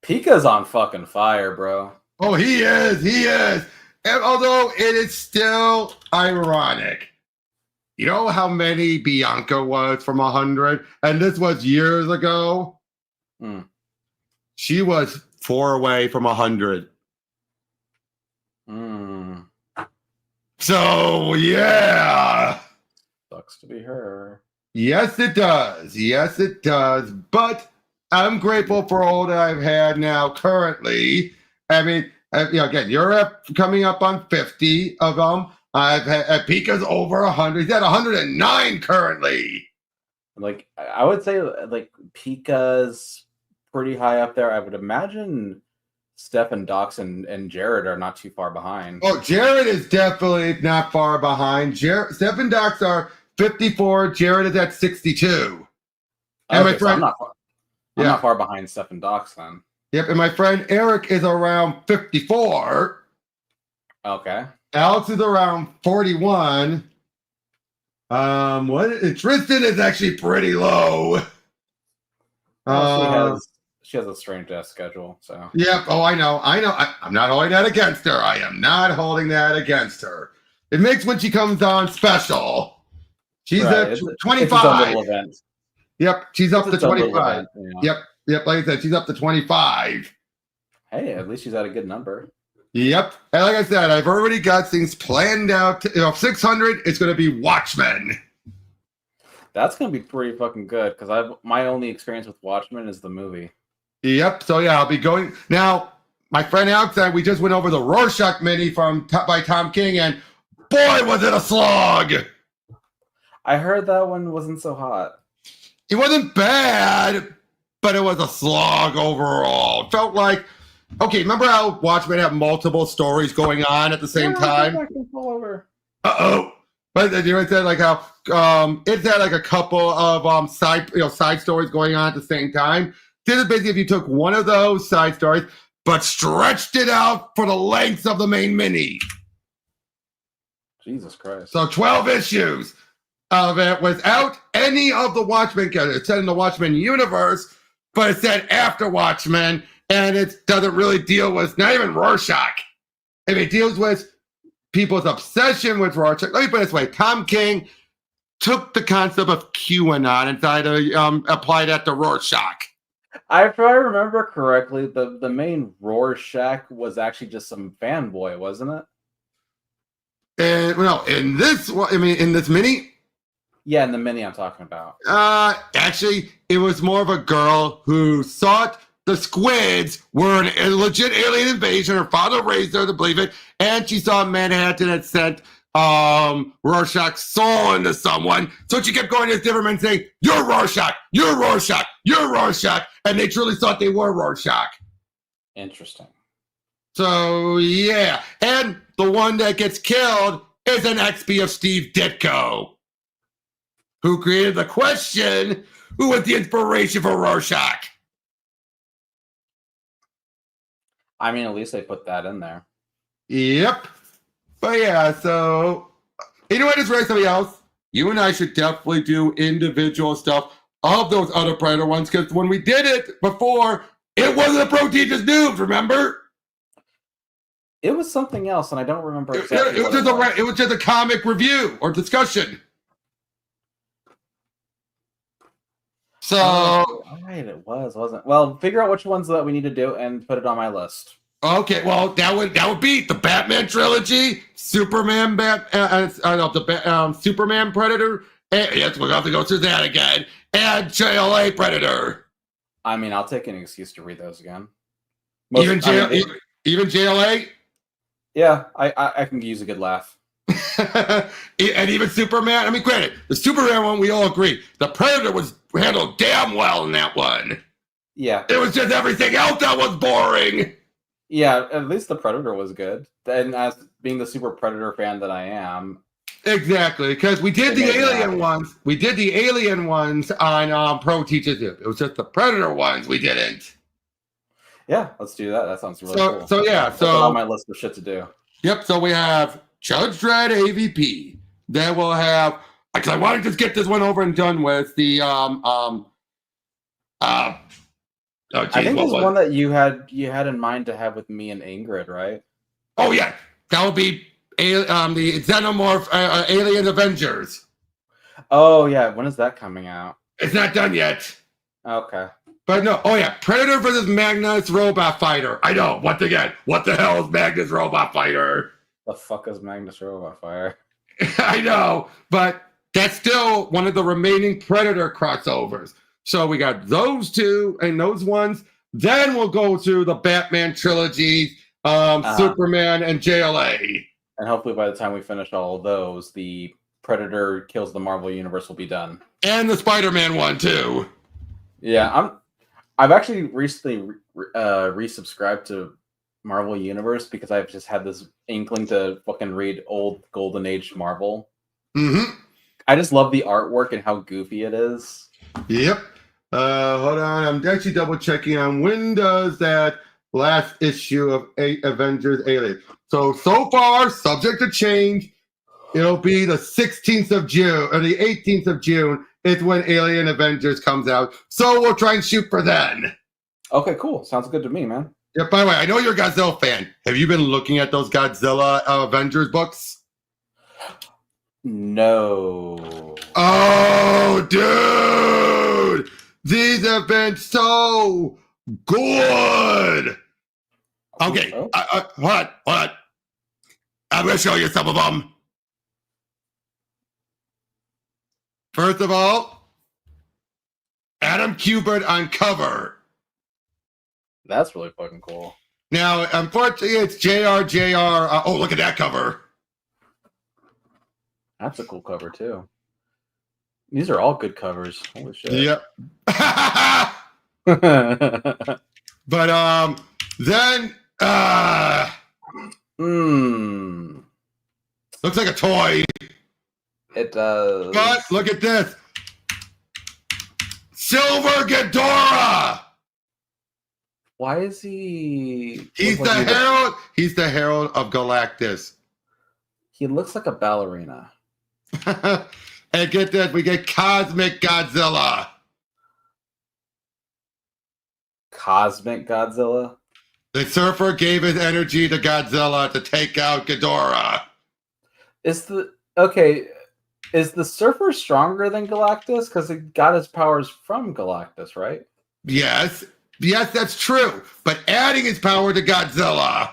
Pika's on fucking fire, bro. Oh, he is. And although it is still ironic. You know how many Bianca was from 100? And this was years ago. She was 4 away from 100. So, yeah. Sucks to be her. Yes, it does. But I'm grateful for all that I've had now currently. I mean, again, you're coming up on 50 of them. I've had Pika's over 100. He's at 109 currently. Like, I would say, like, Pika's pretty high up there. I would imagine Steph and Dox and Jared are not too far behind. Oh, Jared is definitely not far behind. Steph and Dox are 54. Jared is at 62. And my friend, I'm not far behind Steph and Dox then. Yep, and my friend Eric is around 54. Okay. Alex is around 41. Tristan is actually pretty low. She has a strange ass schedule. So. Yep. Oh, I know. I'm not holding that against her. It makes when she comes on special. She's at 25. It's Yep. She's up to 25. Event, you know? Yep. Like I said, she's up to 25. Hey, at least she's at a good number. Yep. And like I said, I've already got things planned out. 600, it's going to be Watchmen. That's going to be pretty fucking good because my only experience with Watchmen is the movie. Yep. So yeah, I'll be going now. My friend Alex and I, we just went over the Rorschach mini by Tom King, and boy, was it a slog! I heard that one wasn't so hot. It wasn't bad, but it was a slog overall. It felt like, okay, remember how Watchmen have multiple stories going on at the same time? Uh-oh. But you said like how it had like a couple of side stories going on at the same time. This is basically if you took one of those side stories but stretched it out for the length of the main mini. Jesus Christ. So 12 issues of it without any of the Watchmen characters. It said in the Watchmen universe, but it said after Watchmen, and it doesn't really deal with, not even Rorschach. If it deals with people's obsession with Rorschach. Let me put it this way. Tom King took the concept of QAnon and tried to apply that to Rorschach. If I remember correctly, the main Rorschach was actually just some fanboy, wasn't it? And well, in this mini. Yeah, in the mini I'm talking about. Actually, it was more of a girl who thought the squids were a legit alien invasion. Her father raised her to believe it, and she saw Manhattan had sent Rorschach's soul into someone. So she kept going to different men saying, "You're Rorschach, you're Rorschach, you're Rorschach," and they truly thought they were Rorschach. Interesting. So yeah, and the one that gets killed is an XP of Steve Ditko, who created the question, who was the inspiration for Rorschach? I mean, at least they put that in there. Yep. But yeah, so anyway, just write somebody else. You and I should definitely do individual stuff of those other Predator ones, because when we did it before, it wasn't a Pro Teachers Noobs, remember? It was something else, and I don't remember exactly. It was just a comic review or discussion. So, right, it wasn't. Well, figure out which ones that we need to do and put it on my list. Okay, well, that would be the Batman trilogy, Superman, Superman Predator. Yes, we're going to have to go through that again, and JLA Predator. I mean, I'll take an excuse to read those again. Even JLA. Yeah, I can use a good laugh. And even Superman. I mean, granted, the Superman one, we all agree. The Predator was handled damn well in that one. Yeah. It was just everything else that was boring. Yeah, at least the Predator was good. And as being the super Predator fan that I am. Exactly, because we did the Alien ones. We did the Alien ones on Pro Teachers. It was just the Predator ones we didn't. Yeah, let's do that. That sounds really cool. So yeah, That's on my list of shit to do. Yep. So we have Judge Dredd AVP. Then we'll have, because I want to just get this one over and done with, the I think there's one that you had in mind to have with me and Ingrid, right? Oh yeah, that would be the Xenomorph Alien Avengers. Oh yeah, when is that coming out? It's not done yet. Okay. But no, oh yeah, Predator versus Magnus Robot Fighter. I know, once again, what the hell is Magnus Robot Fighter? The fuck is Magnus Robot Fighter? I know, but that's still one of the remaining Predator crossovers. So we got those two and those ones. Then we'll go to the Batman trilogy, Superman and JLA. And hopefully by the time we finish all of those, the Predator Kills the Marvel Universe will be done. And the Spider-Man one too. Yeah, I've actually recently resubscribed to Marvel Universe because I've just had this inkling to fucking read old Golden Age Marvel. Mm-hmm. I just love the artwork and how goofy it is. Yep. Hold on. I'm actually double checking on when does that last issue of Avengers Alien. So far, subject to change, it'll be the 16th of June or the 18th of June is when Alien Avengers comes out. So we'll try and shoot for then. Okay, cool. Sounds good to me, man. Yeah, by the way, I know you're a Godzilla fan. Have you been looking at those Godzilla Avengers books? No. Oh, dude! These have been so good! Okay, hold on. I'm going to show you some of them. First of all, Adam Kubert on cover. That's really fucking cool. Now, unfortunately, it's JR. Oh, look at that cover. That's a cool cover, too. These are all good covers. Holy shit. Yep. But, then, looks like a toy. It does. But look at this. Silver Ghidorah. Why is he? He's the herald. He's the herald of Galactus. He looks like a ballerina. And get this, we get Cosmic Godzilla. Cosmic Godzilla. The surfer gave his energy to Godzilla to take out Ghidorah. Is the surfer stronger than Galactus? Because he got his powers from Galactus, right? Yes, that's true. But adding his power to Godzilla.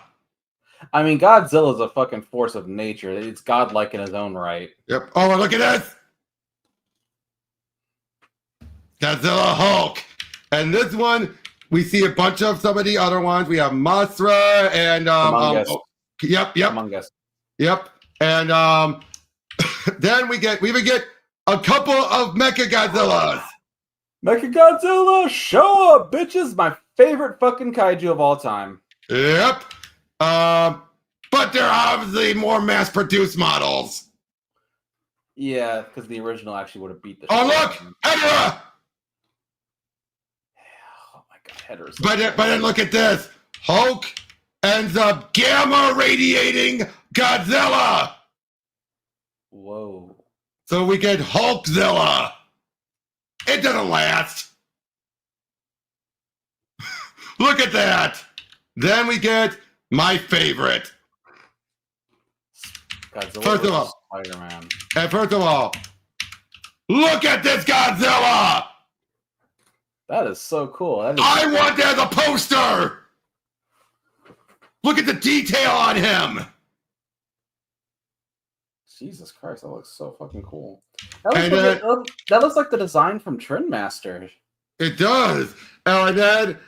I mean, Godzilla is a fucking force of nature. It's godlike in his own right. Yep. Oh, look at this. Godzilla Hulk. And this one, we see a bunch of some of the other ones. We have Mothra and yep. Among Us. Yep. And then we even get a couple of Mecha Godzillas. Mechagodzilla, show up, bitches! My favorite fucking kaiju of all time. Yep. But they're obviously more mass-produced models. Yeah, because the original actually would have beat the Oh, look! Hedorah! Oh my god, Hedorah's so But then look at this. Hulk ends up gamma-radiating Godzilla. Whoa. So we get Hulkzilla. It doesn't last. Look at that. Then we get my favorite. Godzilla First of all, Spider-Man. and first of all, look at this Godzilla. That is so cool. I want that as a poster. Look at the detail on him. Jesus Christ, that looks so fucking cool. That looks like the design from Trendmaster. It does. And then,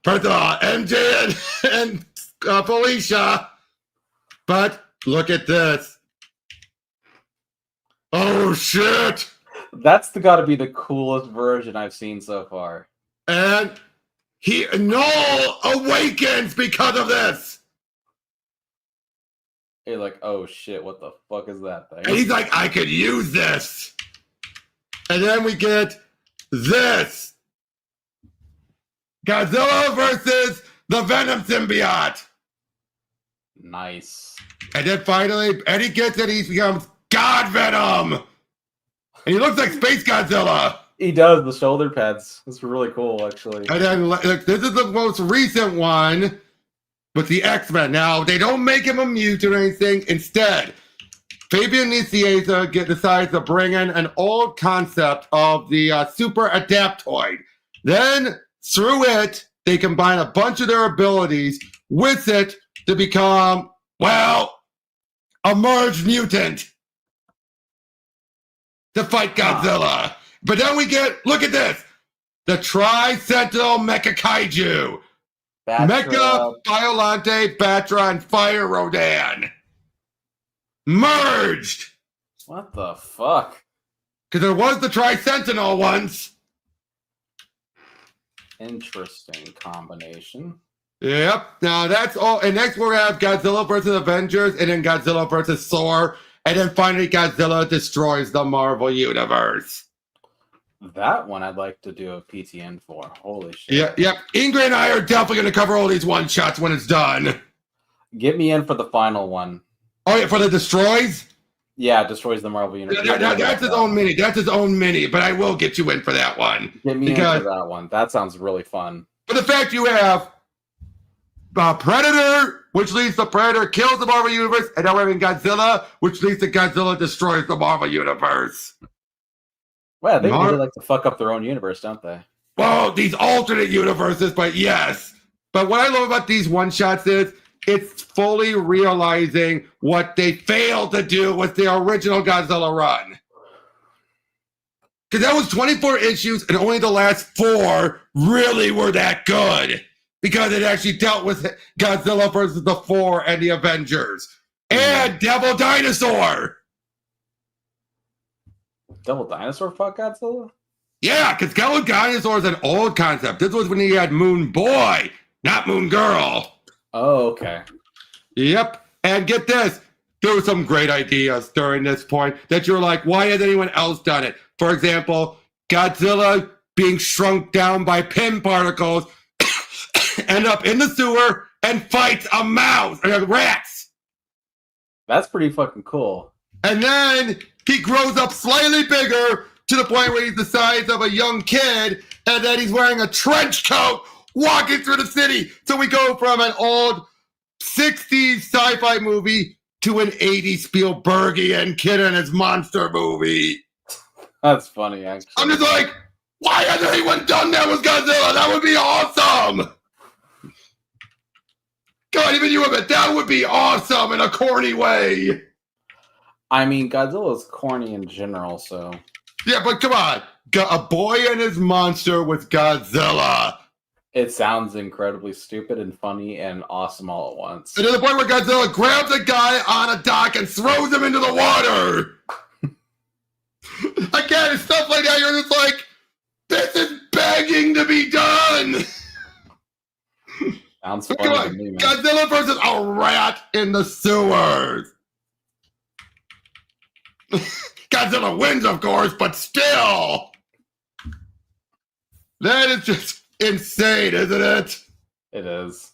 first of all, MJ and Felicia. But look at this. Oh, shit. That's gotta be the coolest version I've seen so far. And Null awakens because of this. You're like, oh shit, what the fuck is that thing? And he's like, I could use this. And then we get this. Godzilla versus the Venom symbiote. Nice. And then finally, Eddie gets it, he becomes God Venom. And he looks like Space Godzilla. He does, the shoulder pads. It's really cool, actually. And then, look, this is the most recent one with the X-Men. Now, they don't make him a mutant or anything. Instead, Fabian Nicieza decides to bring in an old concept of the super adaptoid. Then, through it, they combine a bunch of their abilities with it to become, well, a merged mutant to fight Godzilla. But then we get, look at this, the Tri-Sentinel Mecha Kaiju. Mecha, Violante, Batra, and Fire Rodan. Merged. What the fuck? Because there was the Tri-Sentinel once. Interesting combination. Yep. Now that's all. And next we'll have Godzilla versus Avengers, and then Godzilla versus Thor, and then finally Godzilla destroys the Marvel Universe. That one I'd like to do a PTN for. Holy shit. Yep. Ingrid and I are definitely going to cover all these one-shots when it's done. Get me in for the final one. Oh, yeah, for the Destroys? Yeah, it destroys the Marvel Universe. That's his own mini. That's his own mini, but I will get you in for that one. Get me in for that one. That sounds really fun. But the fact you have Predator, which leads to Predator kills the Marvel Universe, and now we're having Godzilla, which leads to Godzilla destroys the Marvel Universe. Well, they really like to fuck up their own universe, don't they? Well, these alternate universes, but yes. But what I love about these one-shots is it's fully realizing what they failed to do with the original Godzilla run. Because that was 24 issues, and only the last 4 really were that good. Because it actually dealt with Godzilla versus the 4 and the Avengers. And Devil Dinosaur. Devil Dinosaur fought Godzilla? Yeah, because Devil Dinosaur is an old concept. This was when he had Moon Boy, not Moon Girl. Oh, okay. Yep. And get this. there were some great ideas during this point that you're like, why has anyone else done it? For example, Godzilla being shrunk down by pin particles, end up in the sewer and fights a mouse or rats. That's pretty fucking cool. And then he grows up slightly bigger to the point where he's the size of a young kid, and then he's wearing a trench coat walking through the city. So we go from an old 60s sci-fi movie to an 80s Spielbergian kid and his monster movie. That's funny, actually. I'm just like, why hasn't anyone done that with Godzilla? That would be awesome. God, even you admit that would be awesome in a corny way. I mean, Godzilla's corny in general, so... Yeah, but come on. A boy and his monster with Godzilla. It sounds incredibly stupid and funny and awesome all at once. And to the point where Godzilla grabs a guy on a dock and throws him into the water. Again, it's stuff like that. You're just like, this is begging to be done. Sounds Come funny on. to me, man. Godzilla versus a rat in the sewers. Godzilla wins, of course, but still. That is just insane, isn't it? It is.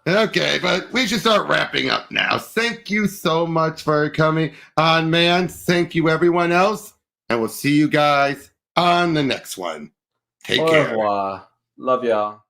Okay, but we should start wrapping up now. Thank you so much for coming on, man. Thank you, everyone else. And we'll see you guys on the next one. Take care. Au revoir. Love y'all.